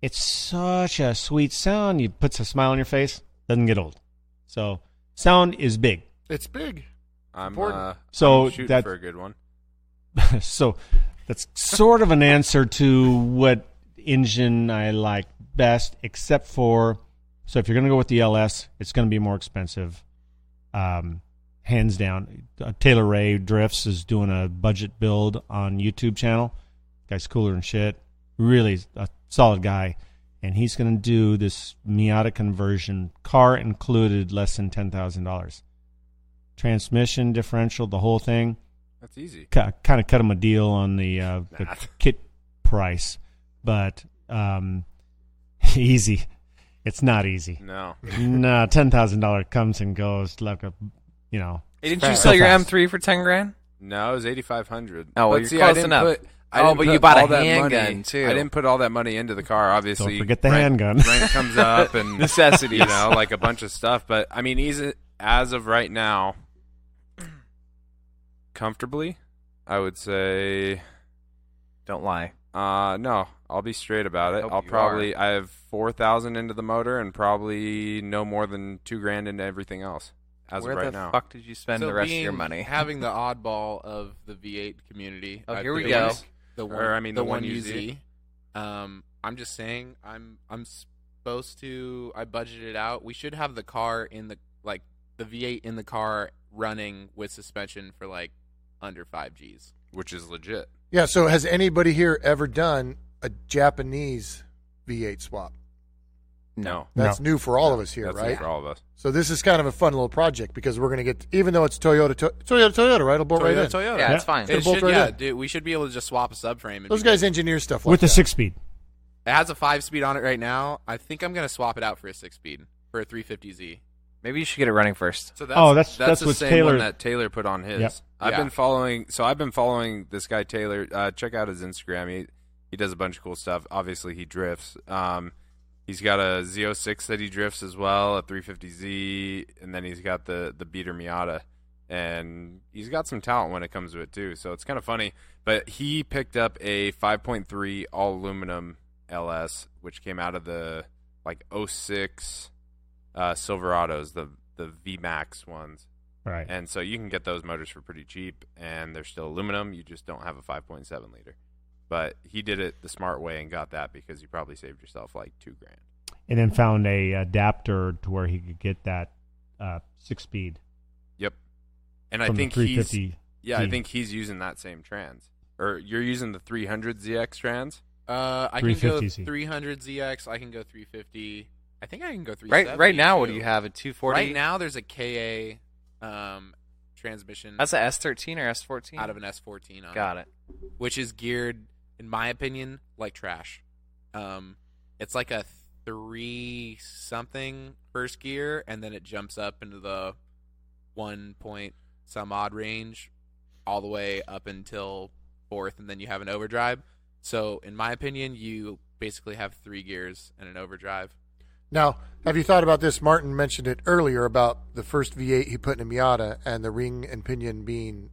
it's such a sweet sound. It puts a smile on your face. Doesn't get old. So sound is big. It's big. I'm So shooting for a good one. So that's sort of an answer to what engine I like best, except for, so if you're going to go with the LS, it's going to be more expensive. Hands down. Taylor Ray Drifts is doing a budget build on YouTube channel. Guy's cooler than shit. Really a solid guy. And he's going to do this Miata conversion, car included, less than $10,000. Transmission, differential, the whole thing. That's easy. Kind of cut him a deal on the kit price, but easy. It's not easy. No. No, $10,000 comes and goes like a, Didn't you sell your M3 for $10,000? No, it was $8,500. Oh, well, But you're close enough. But you bought a handgun, too. I didn't put all that money into the car. Obviously, Don't forget the handgun. Rent comes up and necessities, like a bunch of stuff. But I mean, as of right now, comfortably, I would say. Don't lie. No, I'll be straight about it. I have 4,000 into the motor and probably no more than $2,000 into everything else. Where right the now. fuck did you spend the rest of your money? Having the oddball of the V8 community. Oh, I here we feel go. like The one UZ. I'm just saying, I'm supposed to. I budgeted out. We should have the car in the V8 in the car running with suspension for under 5 Gs, which is legit. Yeah, so has anybody here ever done a Japanese V8 swap? No. That's new for all of us here, That's right? new for all of us. So this is kind of a fun little project because we're going to get, even though it's Toyota, right? It'll bolt right in. Toyota. Yeah, it's fine. It'll bolt right in. Dude, we should be able to just swap a subframe. And Those guys engineer stuff like with that. a 6-speed. It has a 5-speed on it right now. I think I'm going to swap it out for a 6-speed for a 350Z. Maybe you should get it running first. So that's the what same Taylor one that Taylor put on his. Yep. I've been following this guy Taylor. Check out his Instagram. He does a bunch of cool stuff. Obviously, he drifts. He's got a Z06 that he drifts as well, a 350Z, and then he's got the beater Miata. And he's got some talent when it comes to it, too. So it's kind of funny. But he picked up a 5.3 all-aluminum LS, which came out of the 06 Silverados, the VMAX ones. Right. And so you can get those motors for pretty cheap, and they're still aluminum. You just don't have a 5.7 liter. But he did it the smart way and got that because you probably saved yourself $2,000. And then found a adapter to where he could get that 6-speed. Yep. And I from think the 350Z. I think he's using that same trans. Or you're using the 300ZX trans? I can go 350Z. 300ZX. I can go 350. I think I can go 370. Right now, what too. do you have? A 240? Right now, there's a KA transmission. That's an S13 or S14? Out of an S14 on Got it. Which is geared, in my opinion, like trash. It's like a 3-something first gear, and then it jumps up into the 1 point some odd range, all the way up until 4th, and then you have an overdrive. So, in my opinion, you basically have 3 gears and an overdrive. Now, have you thought about this? Martin mentioned it earlier about the first V8 he put in a Miata and the ring and pinion being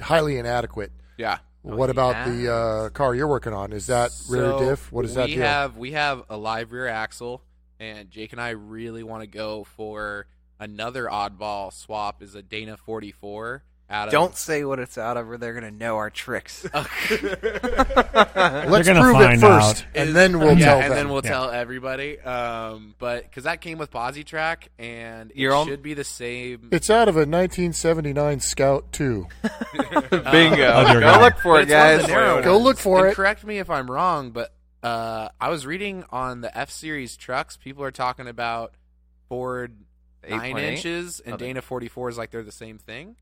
highly inadequate. Yeah. What about the car you're working on? Is that rear diff? What is that deal? We have a live rear axle, and Jake and I really want to go for another oddball swap. Is a Dana 44. Don't say what it's out of, or they're gonna know our tricks. Let's gonna prove it find first, out. and then we'll tell them. And then we'll tell everybody. But because that came with Posi-Track, and should be the same. It's out of a 1979 Scout 2. Bingo! Go look for it, guys. Go look for it. Correct me if I'm wrong, but I was reading on the F-Series trucks, people are talking about Ford 9 inches, and Dana 44 is like they're the same thing.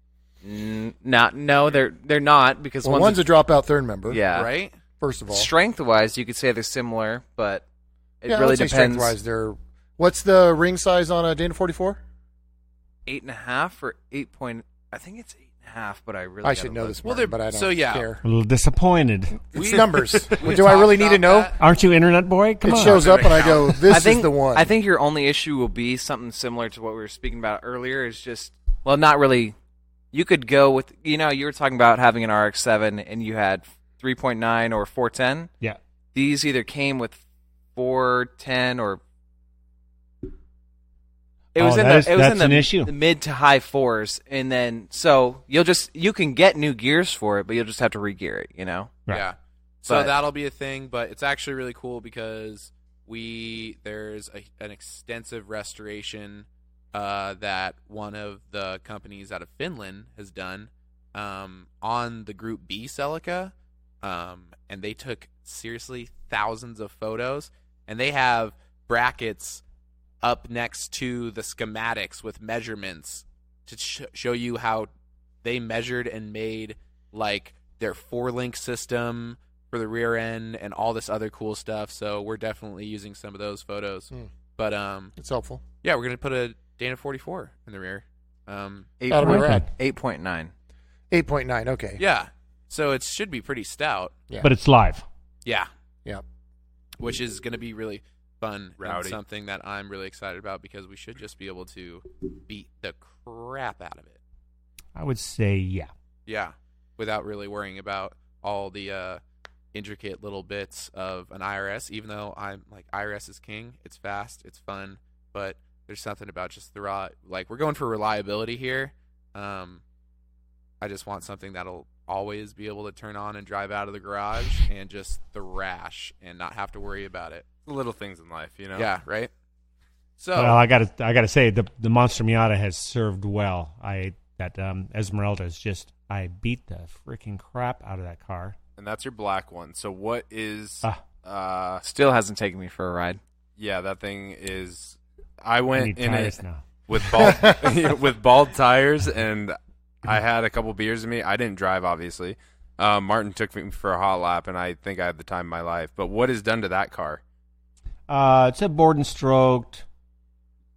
No, they're not, because one's a dropout third member. Yeah, right. First of all, strength-wise, you could say they're similar, but it really let's say depends. Strength-wise, they're. What's the ring size on a Dana 44? 8.5 or 8 point. I think it's half, but I really I should know this, Well, Martin, but I don't so, yeah. care. A little disappointed. It's numbers. We Do I really talked need to about know? that. Aren't you internet boy? Come It on. shows up and I go, this is the one. I think your only issue will be something similar to what we were speaking about earlier. Is just not really. You could go with you were talking about having an RX-7 and you had 3.9 or 410. Yeah. These either came with 410 or that's in an issue. the mid to high fours, and then so you can get new gears for it, but you'll just have to re-gear it. Right. Yeah. So But- that'll be a thing, but it's actually really cool because there's an extensive restoration that one of the companies out of Finland has done on the Group B Celica, and they took seriously thousands of photos, and they have brackets up next to the schematics with measurements to show you how they measured and made like their 4-link system for the rear end and all this other cool stuff. So we're definitely using some of those photos. But it's helpful. yeah, we're gonna put a Dana 44 in the rear. That'll be rad. 8.9. 8.9, okay. Yeah, so it should be pretty stout. Yeah. But it's live. Yeah, Yep. which is gonna be really fun and Rowdy. something that I'm really excited about because we should just be able to beat the crap out of it. I would say yeah. Yeah, without really worrying about all the intricate little bits of an IRS. Even though I'm like IRS is king, it's fast, it's fun, but there's something about just the raw. Like we're going for reliability here. I just want something that'll always be able to turn on and drive out of the garage and just thrash and not have to worry about it. The little things in life, you know. Yeah, right. So Well, I gotta say the Monster Miata has served well. Esmeralda is just I beat the freaking crap out of that car. And that's your black one. So what is? Still hasn't taken me for a ride. Yeah, that thing is. I I went need in tires it now. with bald with bald tires, and I had a couple beers in me. I didn't drive, obviously. Martin took me for a hot lap, and I think I had the time of my life. But what is done to that car? It's a board and stroked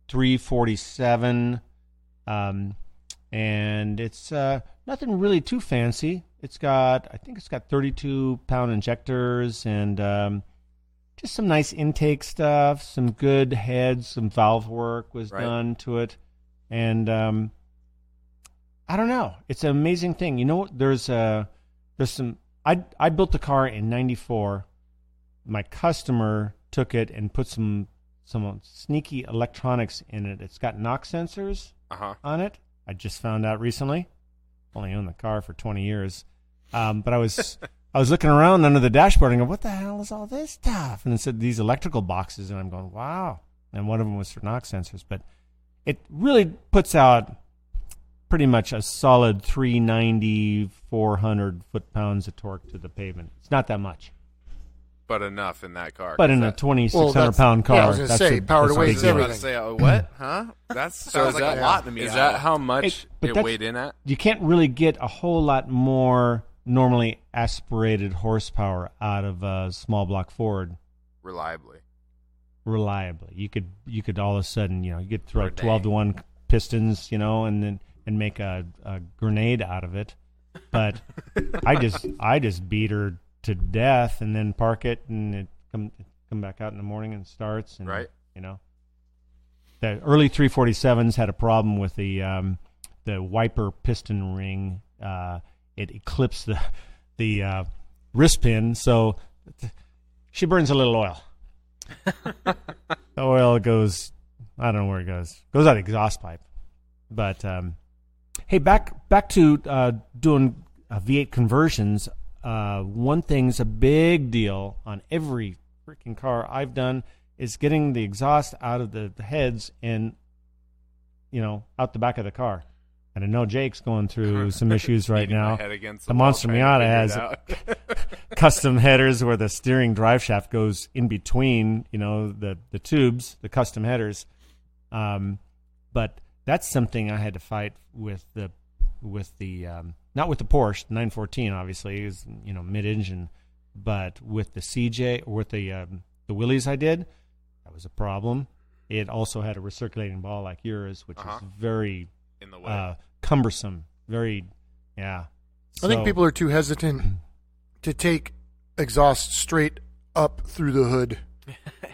347, and it's nothing really too fancy. I think it's got 32-pound injectors and just some nice intake stuff, some good heads, some valve work was Right. done to it, and I don't know. It's an amazing thing. You know, there's some. I built the car in '94. My customer took it and put some sneaky electronics in it. It's got knock sensors on it. I just found out recently. Only owned the car for 20 years, but I was looking around under the dashboard and go, "What the hell is all this stuff?" And it said these electrical boxes, and I'm going, "Wow!" And one of them was for knock sensors, but it really puts out pretty much a solid 390, 400 foot-pounds of torque to the pavement. It's not that much. But enough in that car. But in a That- 2,600-pound car, yeah, I was gonna say, power to weight big is deal. I was about to everything. say, what? Huh? That sounds like that- a lot to me. Is that how much But it that's- weighed in at? You can't really get a whole lot more normally aspirated horsepower out of a small block Ford Reliably. reliably. You could all of a sudden, you could throw For a 12-to-1 pistons, and make a grenade out of it. But I just beat her to death and then park it and it come back out in the morning and starts and Right. The early 347s had a problem with the wiper piston ring. It eclipsed the wrist pin, so she burns a little oil. The oil goes, I don't know where it goes. Goes out the exhaust pipe. But hey, back to doing V8 conversions. One thing's a big deal on every freaking car I've done is getting the exhaust out of the heads and out the back of the car. And I know Jake's going through some issues right Beating my now. head against The wall Monster trying to Miata figure it has out. custom headers where the steering drive shaft goes in between, the tubes, the custom headers. But that's something I had to fight with the not with the Porsche 914, obviously, is mid-engine, but with the CJ or with the Willys I did, that was a problem. It also had a recirculating ball like yours, which is very In the way. cumbersome, very Yeah. I think people are too hesitant to take exhaust straight up through the hood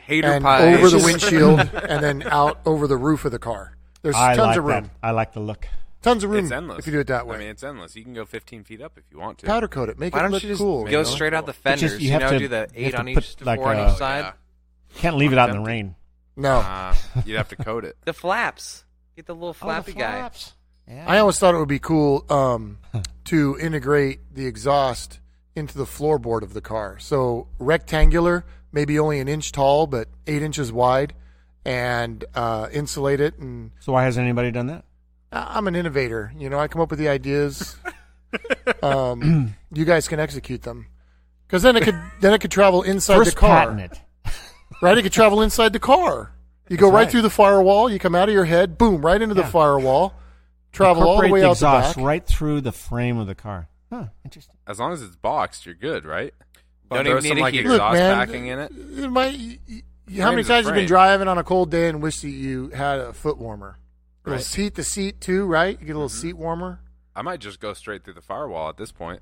Hater and pie. over the windshield and then out over the roof of the car. There's tons of room. I like the look. Tons of room It's endless. if you do it that way. I mean, it's endless. You can go 15 feet up if you want to. Powder coat it. Make Why it don't look you just cool. go you know? straight out the But just- fenders? you have to- do the you have 8 to on put, each, like, 4 on a- each side. Can't leave it out in the Empty. rain. No. You'd have to coat it. The flaps. Get the little flappy guy. Yeah. I always thought it would be cool to integrate the exhaust into the floorboard of the car. So rectangular, maybe only an inch tall, but 8 inches wide, and insulate it. And So why hasn't anybody done that? I'm an innovator. You know, I come up with the ideas. You guys can execute them, because then it could travel inside First the car. patent it. Right, it could travel inside the car. You go That's right right. through the firewall. You come out of your head, boom, right into the Yeah. firewall. Travel all the Incorporate way the out the exhaust back. right through the frame of the car. Huh, interesting. As long as it's boxed, you're good, right? Don't Throw even need some a like heater. Look, exhaust man, packing in it. How many Frame's a times have you been frame. driving on a cold day and wish that you had a foot warmer? It'll Right. heat the seat too, right? You get a little seat warmer. I might just go straight through the firewall at this point.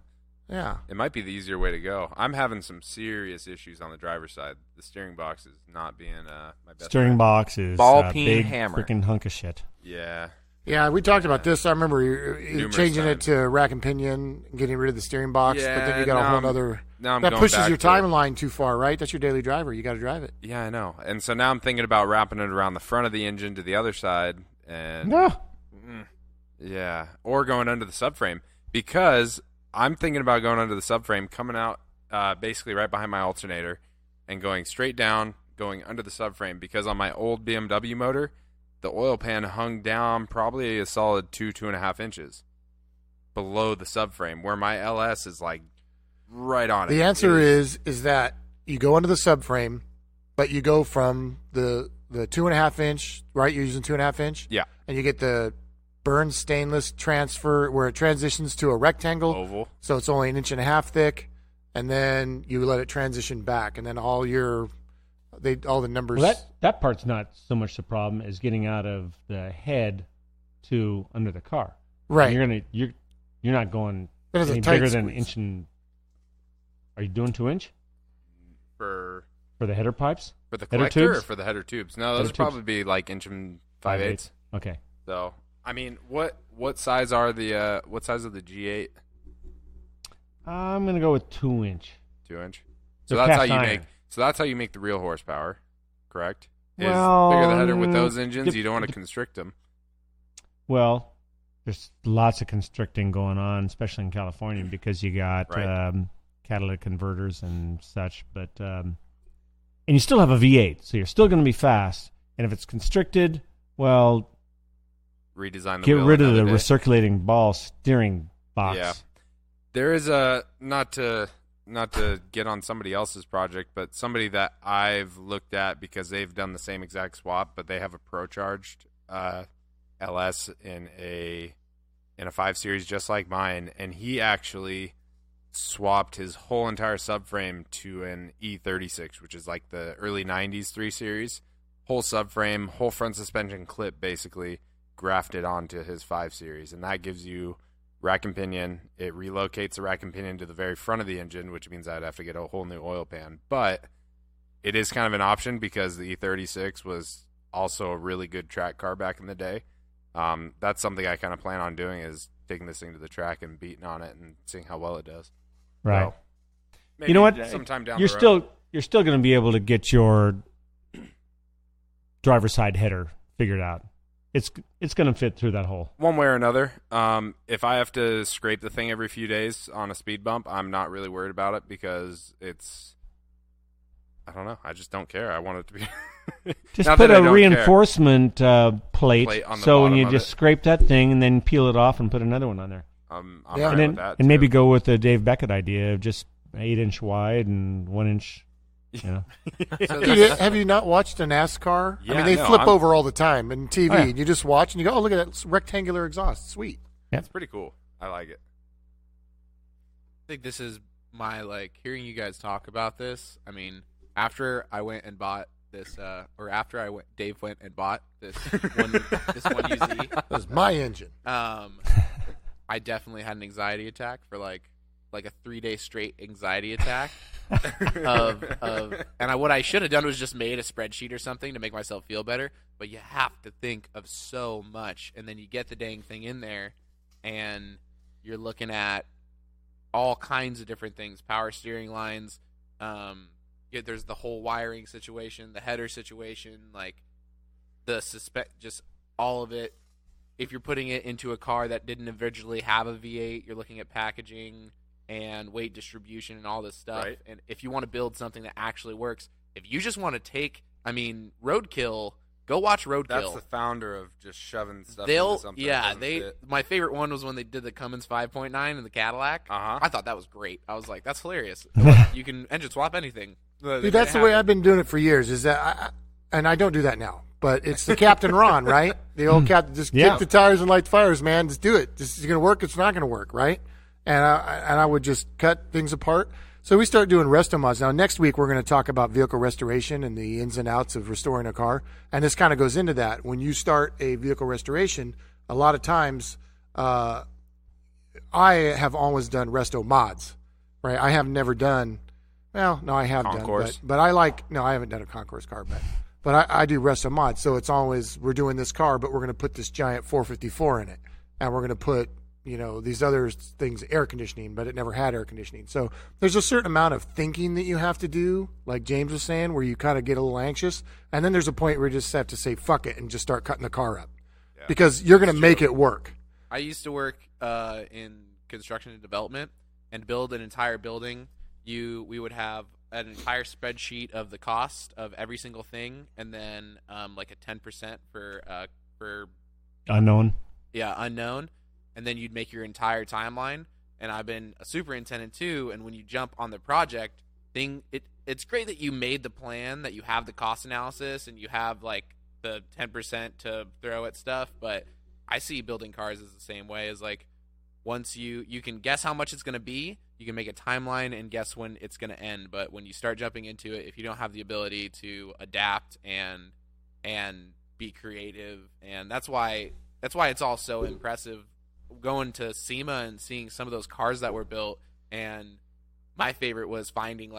Yeah. It might be the easier way to go. I'm having some serious issues on the driver's side. The steering box is not being my best Steering friend. box is Ball a peen big hammer. freaking hunk of shit. Yeah. Yeah, we talked about this. I remember you Numerous changing times. it to rack and pinion, getting rid of the steering box, but then you got a now whole I'm- other. Now I'm That going pushes back your to it. timeline too far, right? That's your daily driver. You got to drive it. Yeah, I know. And so now I'm thinking about wrapping it around the front of the engine to the other side, and No. yeah, or going under the subframe, because I'm thinking about going under the subframe, coming out basically right behind my alternator, and going straight down, going under the subframe, because on my old BMW motor, the oil pan hung down probably a solid 2.5 inches below the subframe, where my LS is like right on it. The answer It is that you go under the subframe, but you go from the 2.5 inch, right? You're using 2.5 inch, Yeah. and you get the burn stainless transfer where it transitions to a rectangle, oval. so it's only 1.5 inches thick, and then you let it transition back, and then all the numbers. Well, that part's not so much the problem as getting out of the head to under the car. right. You're not going That is a any tight bigger than an squeeze. inch and. Are you doing 2 inch For for the header pipes? the Header collector or tubes? for the header tubes? No, Header those would tubes. probably be like inch and 5/8. Okay. So, I mean, what size are the what size of the G8? I'm gonna go with 2 inch. 2 inch. So They're that's how cast you iron. make. So that's how you make the real horsepower, correct? Is Well, bigger the header with those engines. dep- You don't want to constrict them. Well, there's lots of constricting going on, especially in California, because you got Right. catalytic converters and such. But and you still have a V8, so you're still going to be fast. And if it's constricted, well, Redesign the get wheel rid of the another day. recirculating ball steering box. Yeah. There is a not to get on somebody else's project, but somebody that I've looked at because they've done the same exact swap, but they have a Pro Charged LS in a 5 Series just like mine, and he actually swapped his whole entire subframe to an E36, which is like the early 90s 3 Series. Whole subframe, whole front suspension clip basically grafted onto his 5 Series, and that gives you rack and pinion. It relocates the rack and pinion to the very front of the engine, which means I'd have to get a whole new oil pan. But it is kind of an option because the E36 was also a really good track car back in the day. That's something I kind of plan on doing, is taking this thing to the track and beating on it and seeing how well it does. Right. So, maybe You know what? Sometime down You're the road. still going to be able to get your driver's side header figured out. It's going to fit through that hole. One way or another. If I have to scrape the thing every few days on a speed bump, I'm not really worried about it because I don't know. I just don't care. I want it to be. Just Not put that I a don't reinforcement plate, Plate on the so when bottom you of just it. scrape that thing and then peel it off and put another one on there. I'm Yeah. right And then with that. and maybe too. go with the Dave Beckett idea of just 8-inch wide and 1 inch. You know. So Dude, that's- have you not watched a NASCAR? I Yeah, mean, they no, flip I'm- over all the time in TV, Oh, yeah. and you just watch and you go, "Oh, look at that rectangular exhaust, sweet." It's pretty cool. I like it. I think this is my hearing you guys talk about this. I mean, after I went and bought this, Dave went and bought this one UZ. That's my engine. I I definitely had an anxiety attack for like a 3-day straight anxiety attack what I should have done was just made a spreadsheet or something to make myself feel better. But you have to think of so much, and then you get the dang thing in there, and you're looking at all kinds of different things, power steering lines. There's the whole wiring situation, the header situation, like just all of it. If you're putting it into a car that didn't originally have a V8, you're looking at packaging and weight distribution and all this stuff. Right. And if you want to build something that actually works, if you just want to Roadkill, go watch Roadkill. That's the founder of just shoving stuff into something. My favorite one was when they did the Cummins 5.9 in the Cadillac. Uh-huh. I thought that was great. I was like, that's hilarious. You can engine swap anything. Dude, that's the way I've been doing it for years. Is that and I don't do that now. But it's the Captain Ron, right? The old captain. Just kick the tires and light the fires, man. Just do it. This is going to work. It's not going to work, right? And I would just cut things apart. So we start doing resto mods. Now, next week, we're going to talk about vehicle restoration and the ins and outs of restoring a car. And this kind of goes into that. When you start a vehicle restoration, a lot of times I have always done resto mods, right? I have never done, well, no, I have Concourse. done. But I haven't done a Concourse car, but I do resto mods. So it's always, we're doing this car, but we're going to put this giant 454 in it. And we're going to put, these other things, air conditioning, but it never had air conditioning. So there's a certain amount of thinking that you have to do, like James was saying, where you kind of get a little anxious. And then there's a point where you just have to say, fuck it, and just start cutting the car up. Yeah, because you're going to make it work. I used to work in construction and development, and build an entire building. We would have an entire spreadsheet of the cost of every single thing, and then like a 10% for unknown. Yeah, unknown. And then you'd make your entire timeline. And I've been a superintendent too. And when you jump on the project it's great that you made the plan, that you have the cost analysis, and you have like the 10% to throw at stuff. But I see building cars as the same way, as like once you can guess how much it's going to be, you can make a timeline and guess when it's going to end. But when you start jumping into it, if you don't have the ability to adapt and be creative, and that's why it's all so impressive going to SEMA and seeing some of those cars that were built. And my favorite was finding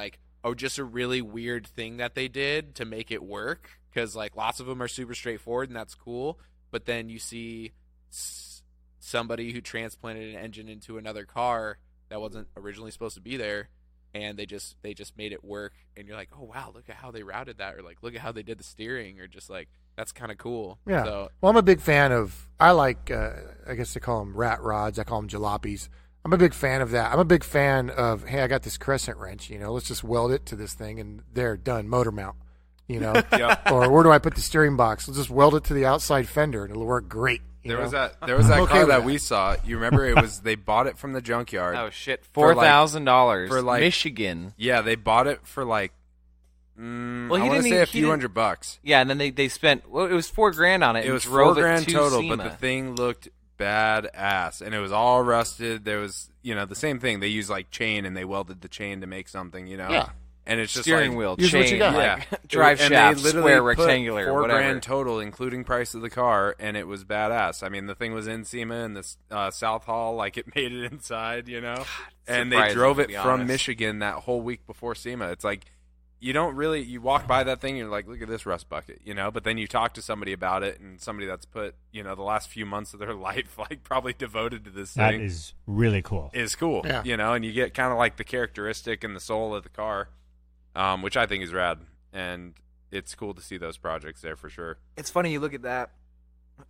just a really weird thing that they did to make it work, because like lots of them are super straightforward and that's cool, but then you see somebody who transplanted an engine into another car that wasn't originally supposed to be there, and they just made it work, and you're like, oh wow, look at how they routed that, or like look at how they did the steering, or just like that's kind of cool. Yeah. So, well, I'm a big fan of, I guess they call them rat rods. I call them jalopies. I'm a big fan of that. I'm a big fan of, hey, I got this crescent wrench, let's just weld it to this thing and there, done, motor mount, Yep. Or where do I put the steering box? Let's just weld it to the outside fender and it'll work great. There was that car that we saw. You remember they bought it from the junkyard. Oh shit, $4,000 for like Michigan. Yeah, they bought it for like I want to say a few $100. Yeah, and then they spent it was $4,000 on it. It was $4,000 total, SEMA. but the thing looked badass, and it was all rusted. There was the same thing. They used like chain, and they welded the chain to make something. Yeah. And it's just steering like, wheel, use what chain, you got. like, drive and shaft, they literally square, put rectangular, $4,000 whatever. total, including price of the car, and it was badass. I mean, the thing was in SEMA in the South Hall, like it made it inside, and they drove it from Michigan that whole week before SEMA. It's like you walk by that thing, and you're like, look at this rust bucket, but then you talk to somebody about it, and somebody that's put the last few months of their life like probably devoted to this thing. That is really cool. Is cool, yeah. And you get kind of like the characteristic and the soul of the car. Which I think is rad, and it's cool to see those projects there for sure. It's funny, you look at that.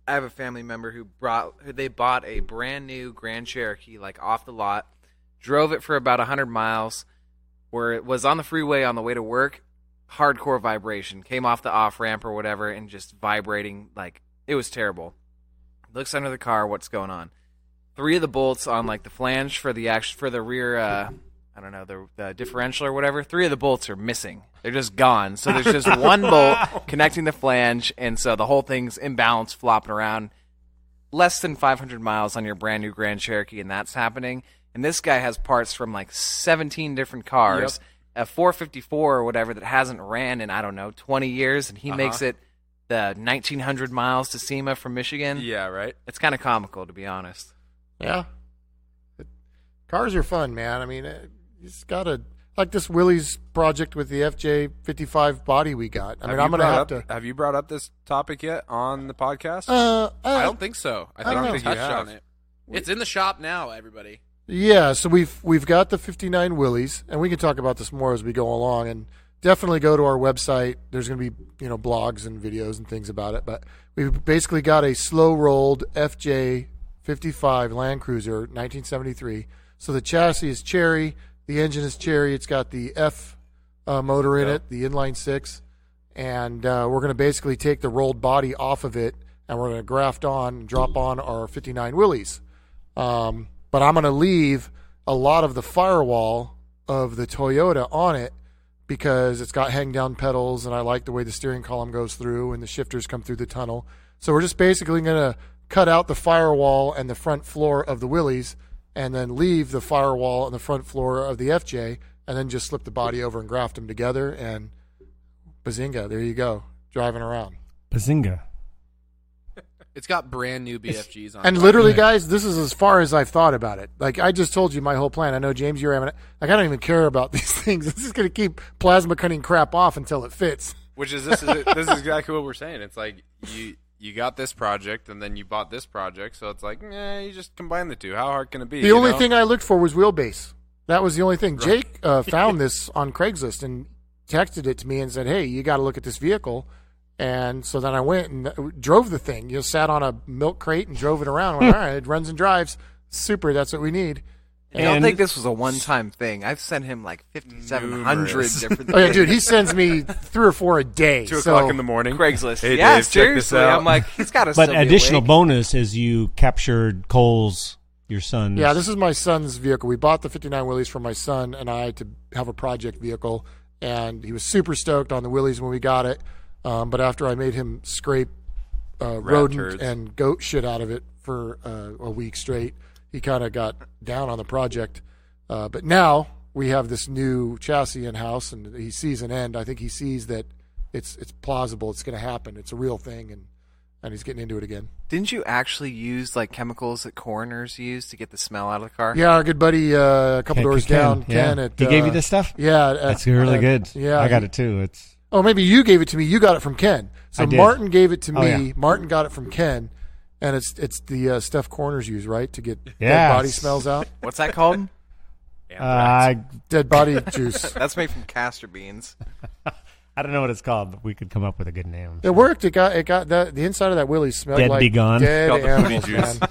I have a family member who bought a brand new Grand Cherokee, like off the lot, drove it for about 100 miles, where it was on the freeway on the way to work, hardcore vibration, came off the off ramp or whatever, and just vibrating, like it was terrible. Looks under the car, what's going on? 3 of the bolts on like the flange for the rear. I don't know, the differential or whatever, 3 of the bolts are missing. They're just gone. So there's just one bolt connecting the flange, and so the whole thing's imbalanced, flopping around. Less than 500 miles on your brand new Grand Cherokee, and that's happening. And this guy has parts from like 17 different cars, a 454 or whatever that hasn't ran in, 20 years, and he makes it the 1,900 miles to SEMA from Michigan. Yeah, right? It's kind of comical, to be honest. Yeah. Cars are fun, man. I mean, you just gotta like this Willys project with the FJ55 body we got. I mean, I'm gonna have to. Have you brought up this topic yet on the podcast? I don't think so. I think don't we think you touched have. on it. It's in the shop now, everybody. Yeah, so we've got the 59 Willys, and we can talk about this more as we go along. And definitely go to our website. There's going to be blogs and videos and things about it. But we've basically got a slow rolled FJ55 Land Cruiser 1973. So the chassis is cherry, the engine is cherry. It's got the F motor in it, the inline six, and we're going to basically take the rolled body off of it, and we're going to graft on and drop on our 59 Willys. But I'm going to leave a lot of the firewall of the Toyota on it because it's got hang-down pedals, and I like the way the steering column goes through and the shifters come through the tunnel. So we're just basically going to cut out the firewall and the front floor of the Willys and then leave the firewall and the front floor of the FJ and then just slip the body over and graft them together, and bazinga, there you go, driving around. Bazinga. It's got brand new BFGs on it. And literally, guys, this is as far as I've thought about it. Like, I just told you my whole plan. I know, James, you're having it. Like, I don't even care about these things. This is going to keep plasma cutting crap off until it fits. Which is this is exactly what we're saying. It's like you got this project and then you bought this project, so it's like, you just combine the two. How hard can it be? The only thing I looked for was wheelbase. That was the only thing. Right. Jake found this on Craigslist and texted it to me and said, hey, you got to look at this vehicle. And so then I went and drove the thing. Sat on a milk crate and drove it around. Went, all right, it runs and drives. Super, that's what we need. I don't think this was a one-time thing. I've sent him like 5,700 different things. Oh, yeah, dude, he sends me 3 or 4 a day. 2 o'clock in the morning. Craigslist. Hey, yeah, Dave, seriously. check this out. I'm like, he's got to But still additional be awake. bonus is you captured Cole's, your son's. Yeah, this is my son's vehicle. We bought the 59 Willys for my son and I to have a project vehicle, and he was super stoked on the Willys when we got it. But after I made him scrape rodent turds. and goat shit out of it for a week straight, he kind of got down on the project. But now we have this new chassis in-house, and he sees an end. I think he sees that it's plausible. It's going to happen. It's a real thing, and he's getting into it again. Didn't you actually use like chemicals that coroners use to get the smell out of the car? Yeah, our good buddy a couple doors down, Ken. Yeah. At, He gave you this stuff? Yeah. That's really good. Yeah. I got it too. It's Oh, maybe you gave it to me. You got it from Ken. So I did. Martin gave it to me. Yeah. Martin got it from Ken, and it's the stuff corners use, right, to get dead Yes. body smells out. What's that called? Dead body juice. That's made from castor beans. I don't know what it's called, but we could come up with a good name. It worked. It got that. The inside of that Willie smelled Dead like be gone. dead Called the animals, booty juice. man.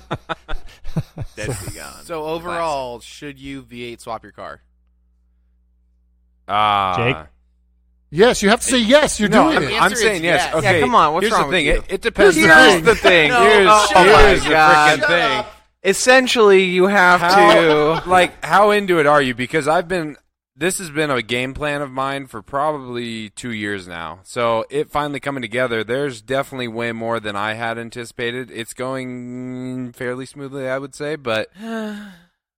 Dead be gone. So overall, should you V8 swap your car? Jake? Yes, you have to say yes. You're doing I'm it. The I'm answer saying is yes. yes. Okay, Yeah, come on, what's here's wrong the with thing. you? It depends. Here's Here's the thing. No. Here's Oh my the God. freaking thing. Essentially, you have to. Like, how into it are you? Because this has been a game plan of mine for probably 2 years now. So it finally coming together, there's definitely way more than I had anticipated. It's going fairly smoothly, I would say, but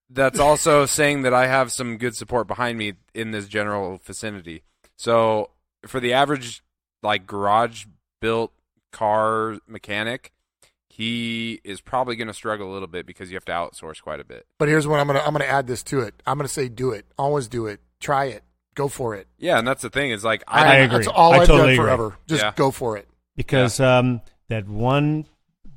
that's also saying that I have some good support behind me in this general vicinity. So for the average, like, garage-built car mechanic, he is probably going to struggle a little bit because you have to outsource quite a bit. But here's what I'm gonna add this to it. I'm gonna say do it. Always do it. Try it. Go for it. Yeah, and that's the thing. Is like I agree. That's all I I've totally done agree. forever. Just Yeah. go for it. Because that one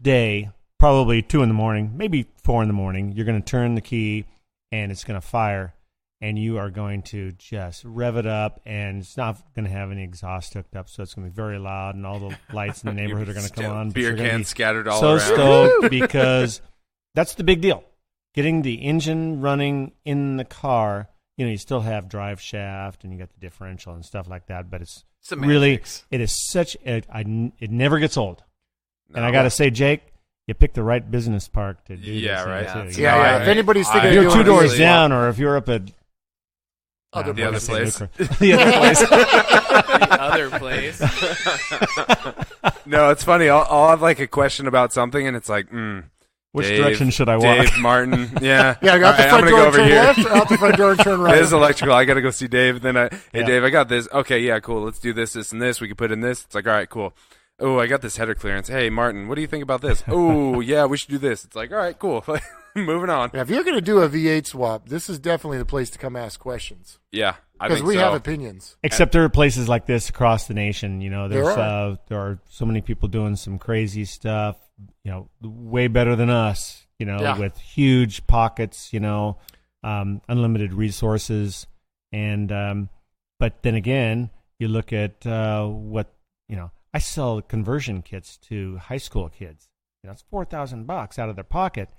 day, probably 2 in the morning, maybe 4 in the morning, you're going to turn the key and it's going to fire, and you are going to just rev it up, and it's not going to have any exhaust hooked up, so it's going to be very loud, and all the lights in the neighborhood are going to come on. but Beer you're gonna cans be scattered all so around. stoked because that's the big deal. Getting the engine running in the car, you still have drive shaft and you got the differential and stuff like that, but it's really, it is such, it never gets old. And I got to say, Jake, you picked the right business park to do Yeah, this. right. in, too. Yeah, yeah. If anybody's thinking If of you're doing 2 doors it, down, or if you're up at Other The other place. the other place. The other place. No, it's funny. I'll have like a question about something, and it's like, Which Dave, direction should I walk? Dave Martin. Yeah. Yeah, out the All right, front I'm gonna door go and over turn here. left, or out the front door and turn right. This is electrical. I got to go see Dave. Then hey, Yeah. Dave, I got this. Okay, yeah, cool. Let's do this, and this. We can put in this. It's like, all right, cool. Oh, I got this header clearance. Hey, Martin, what do you think about this? Oh, yeah, we should do this. It's like, all right, cool. Moving on. Yeah, if you're going to do a V8 swap, this is definitely the place to come ask questions Yeah, I because think we so. have opinions. Except there are places like this across the nation. You know, There are. there are so many people doing some crazy stuff. You know, way better than us. You know, Yeah. with huge pockets. You know, unlimited resources, and but then again, you look at what you know. I sell conversion kits to high school kids. You know, it's $4,000 out of their pocket.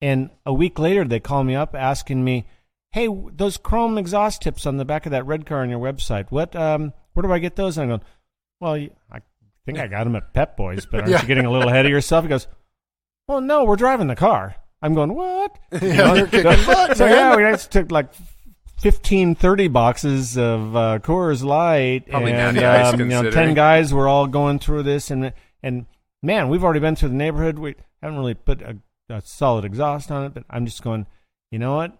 And a week later, they call me up asking me, "Hey, those chrome exhaust tips on the back of that red car on your website, where do I get those?" And I'm going, "Well, I think I got them at Pep Boys, but aren't Yeah. you getting a little ahead of yourself?" He goes, "Well, no, we're driving the car." I'm going, "What?" Yeah, they're kicking butt, So man. yeah, we just took like 30 boxes of Coors Light, Probably and Natty Ice, 10 considering. guys were all going through this, and man, we've already been through the neighborhood. We haven't really put a solid exhaust on it, but I'm just going, you know what?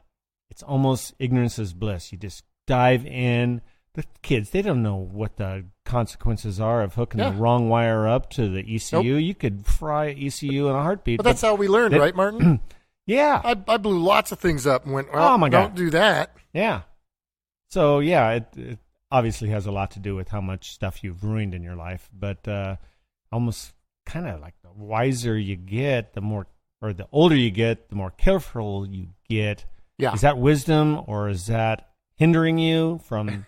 It's almost ignorance is bliss. You just dive in. The kids, they don't know what the consequences are of hooking Yeah. the wrong wire up to the ECU. Nope. You could fry ECU in a heartbeat. But that's how we learned, that- right, Martin? yeah. I blew lots of things up and went, well, Oh, my God. don't do that. Yeah. So yeah, it obviously has a lot to do with how much stuff you've ruined in your life, but almost kind of like the wiser you get, the older you get, the more careful you get. Yeah. Is that wisdom or is that hindering you from,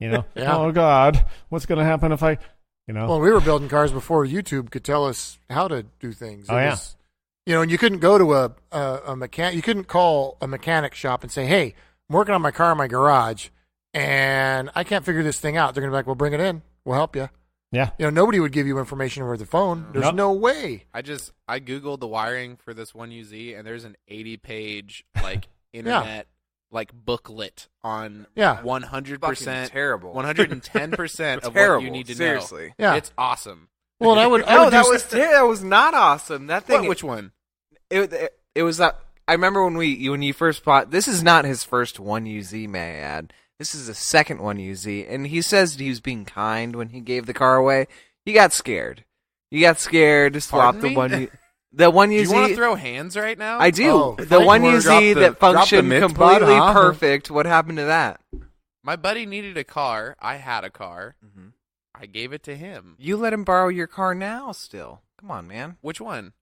you know, Yeah. oh God, what's going to happen if I, you know? Well, we were building cars before YouTube could tell us how to do things. Oh, yeah. You know, and you couldn't go to a mechanic. You couldn't call a mechanic shop and say, "Hey, I'm working on my car in my garage, and I can't figure this thing out." They're gonna be like, "Well, bring it in. We'll help you." Yeah. You know, nobody would give you information over the phone. There's Nope. no way. I Googled the wiring for this one UZ, and there's an 80-page like internet like booklet on Yeah. 100%, terrible. 110% of Terrible. what you need to Seriously. know. Yeah. It's awesome. Well, and I would. I No, would that do was that was not awesome. That thing. Which one? It was that. I remember when you first bought. This is not his first 1UZ, may I add. This is the second 1UZ, and he says he was being kind when he gave the car away. You got scared. You got scared to swap Pardon the me? one. The 1UZ. Do you want to throw hands right now? I do. Oh, the fight 1UZ drop the- that drop the functioned mitts, completely bud, huh? perfect. What happened to that? My buddy needed a car. I had a car. Mm-hmm. I gave it to him. You let him borrow your car now. Still, come on, man. Which one?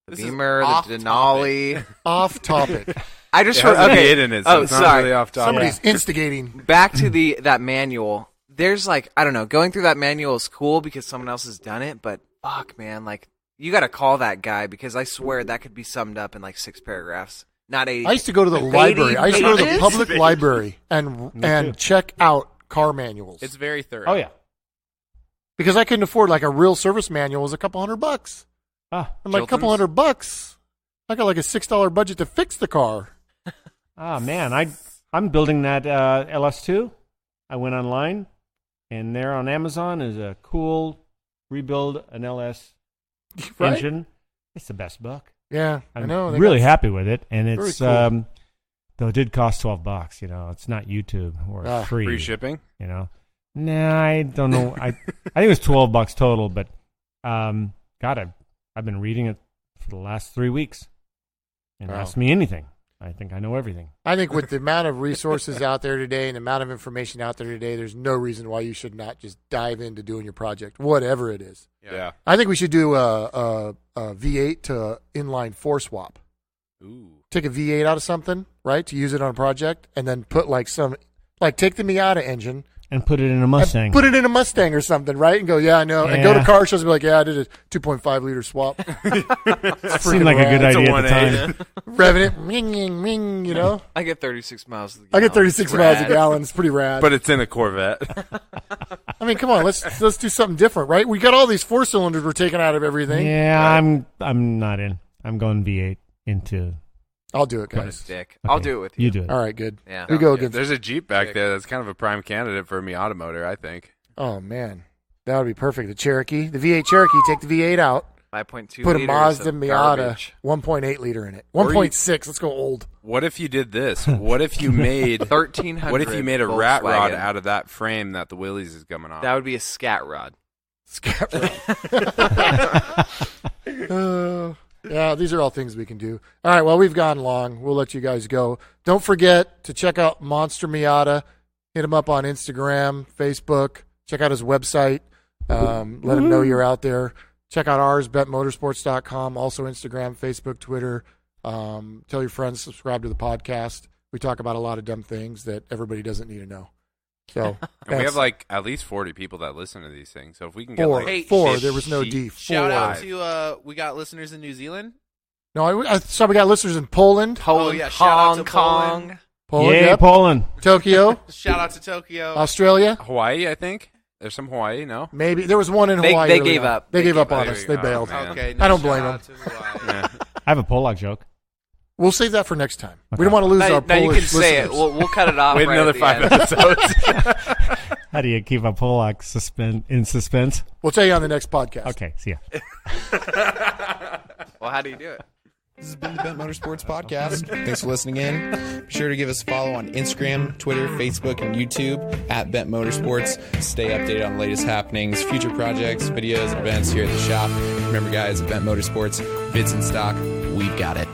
The This is Beamer, off the Denali. off topic. I just It has a okay. V8 in it, so oh, it's not sorry. really off topic. Somebody's instigating. Back to that manual. There's like, I don't know, going through that manual is cool because someone else has done it, but fuck, man, like you got to call that guy because I swear that could be summed up in like 6 paragraphs, not 80. I used to go to the 80 library. I used to go to the pages? public library Me and too. check out car manuals. It's very thorough. Oh yeah. Because I couldn't afford like a real service manual was a couple $100. Ah, I'm like, couple Chilton's? $100. I got like a $6 budget to fix the car. man, I'm building that LS2. I went online, and there on Amazon is a cool rebuild an LS Right? engine. It's the best buck. Yeah, I'm I know. They really got- happy with it, and Very it's cool. though it did cost $12. You know, it's not YouTube or Ah, free. Free shipping. You know, nah, I don't know. I think it was $12 total, but God, I've been reading it for the last 3 weeks, and Wow. ask me anything. I think I know everything. I think with the amount of resources out there today and the amount of information out there today, there's no reason why you should not just dive into doing your project, whatever it is. Yeah. I think we should do a V8 to inline 4 swap. Ooh. Take a V8 out of something, right, to use it on a project, and then put like take the Miata engine, And put it in a and Mustang. put it in a Mustang or something, right, and go, yeah, I know, and go to Yeah. car shows and be like, yeah, I did a 2.5 liter swap. Seemed like a good It's a idea at the 1.8. time. Revving it, ming, ming, ming, you know. I get 36 miles. I get 36 It's miles a rad. gallon. It's pretty rad. But it's in a Corvette. I mean, come on, let's do something different, right? We got all these 4 cylinders we're taking out of everything. Yeah, I'm not in. I'm going V8 into. I'll do it, What a guys. dick. I'll Okay, do it with you. You do it. All right, good. Yeah. We go good. There's a Jeep back there that's kind of a prime candidate for a Miata motor, I think. Oh man, that would be perfect. The Cherokee, the V8 Cherokee. Take the V8 out. 5.2 Put a liters Mazda of Miata, garbage. 1.8 liter in it. Or you- 1.6. Let's go old. What if you did this? What if you made 1300. What if you made a rat rod Volkswagen. out of that frame that the Willys is coming off? That would be a scat rod. Scat rod. Yeah, these are all things we can do. All right, well, we've gone long. We'll let you guys go. Don't forget to check out Moster Miata. Hit him up on Instagram, Facebook. Check out his website. Let him know you're out there. Check out ours, betmotorsports.com. Also Instagram, Facebook, Twitter. Tell your friends, subscribe to the podcast. We talk about a lot of dumb things that everybody doesn't need to know. So and we have like at least 40 people that listen to these things. So if we can get four, there was no D. Shout out to we got listeners in New Zealand. No, I saw we got listeners in Poland. Poland, yeah, shout out Hong to Kong. Poland, Yay, yep. Poland. Tokyo, Shout out to Tokyo. Australia. Hawaii, I think. There's some Hawaii, no? Maybe there was one in They- Hawaii. they early gave on. up. They gave up There on you us. They go. bailed. Man. Okay, I don't shout blame out to Hawaii. Yeah. I have a Polak joke. We'll save that for next time. We Okay. don't want to lose Now, our now you Polish can say it. listeners. We'll cut it off. Wait right another at the 5 end. episodes. How do you keep a Polak in suspense? We'll tell you on the next podcast. Okay, see ya. Well, how do you do it? This has been the Bent Motorsports Podcast. Thanks for listening in. Be sure to give us a follow on Instagram, Twitter, Facebook, and YouTube at Bent Motorsports. Stay updated on the latest happenings, future projects, videos, and events here at the shop. Remember, guys, at Bent Motorsports, bids in stock, we've got it.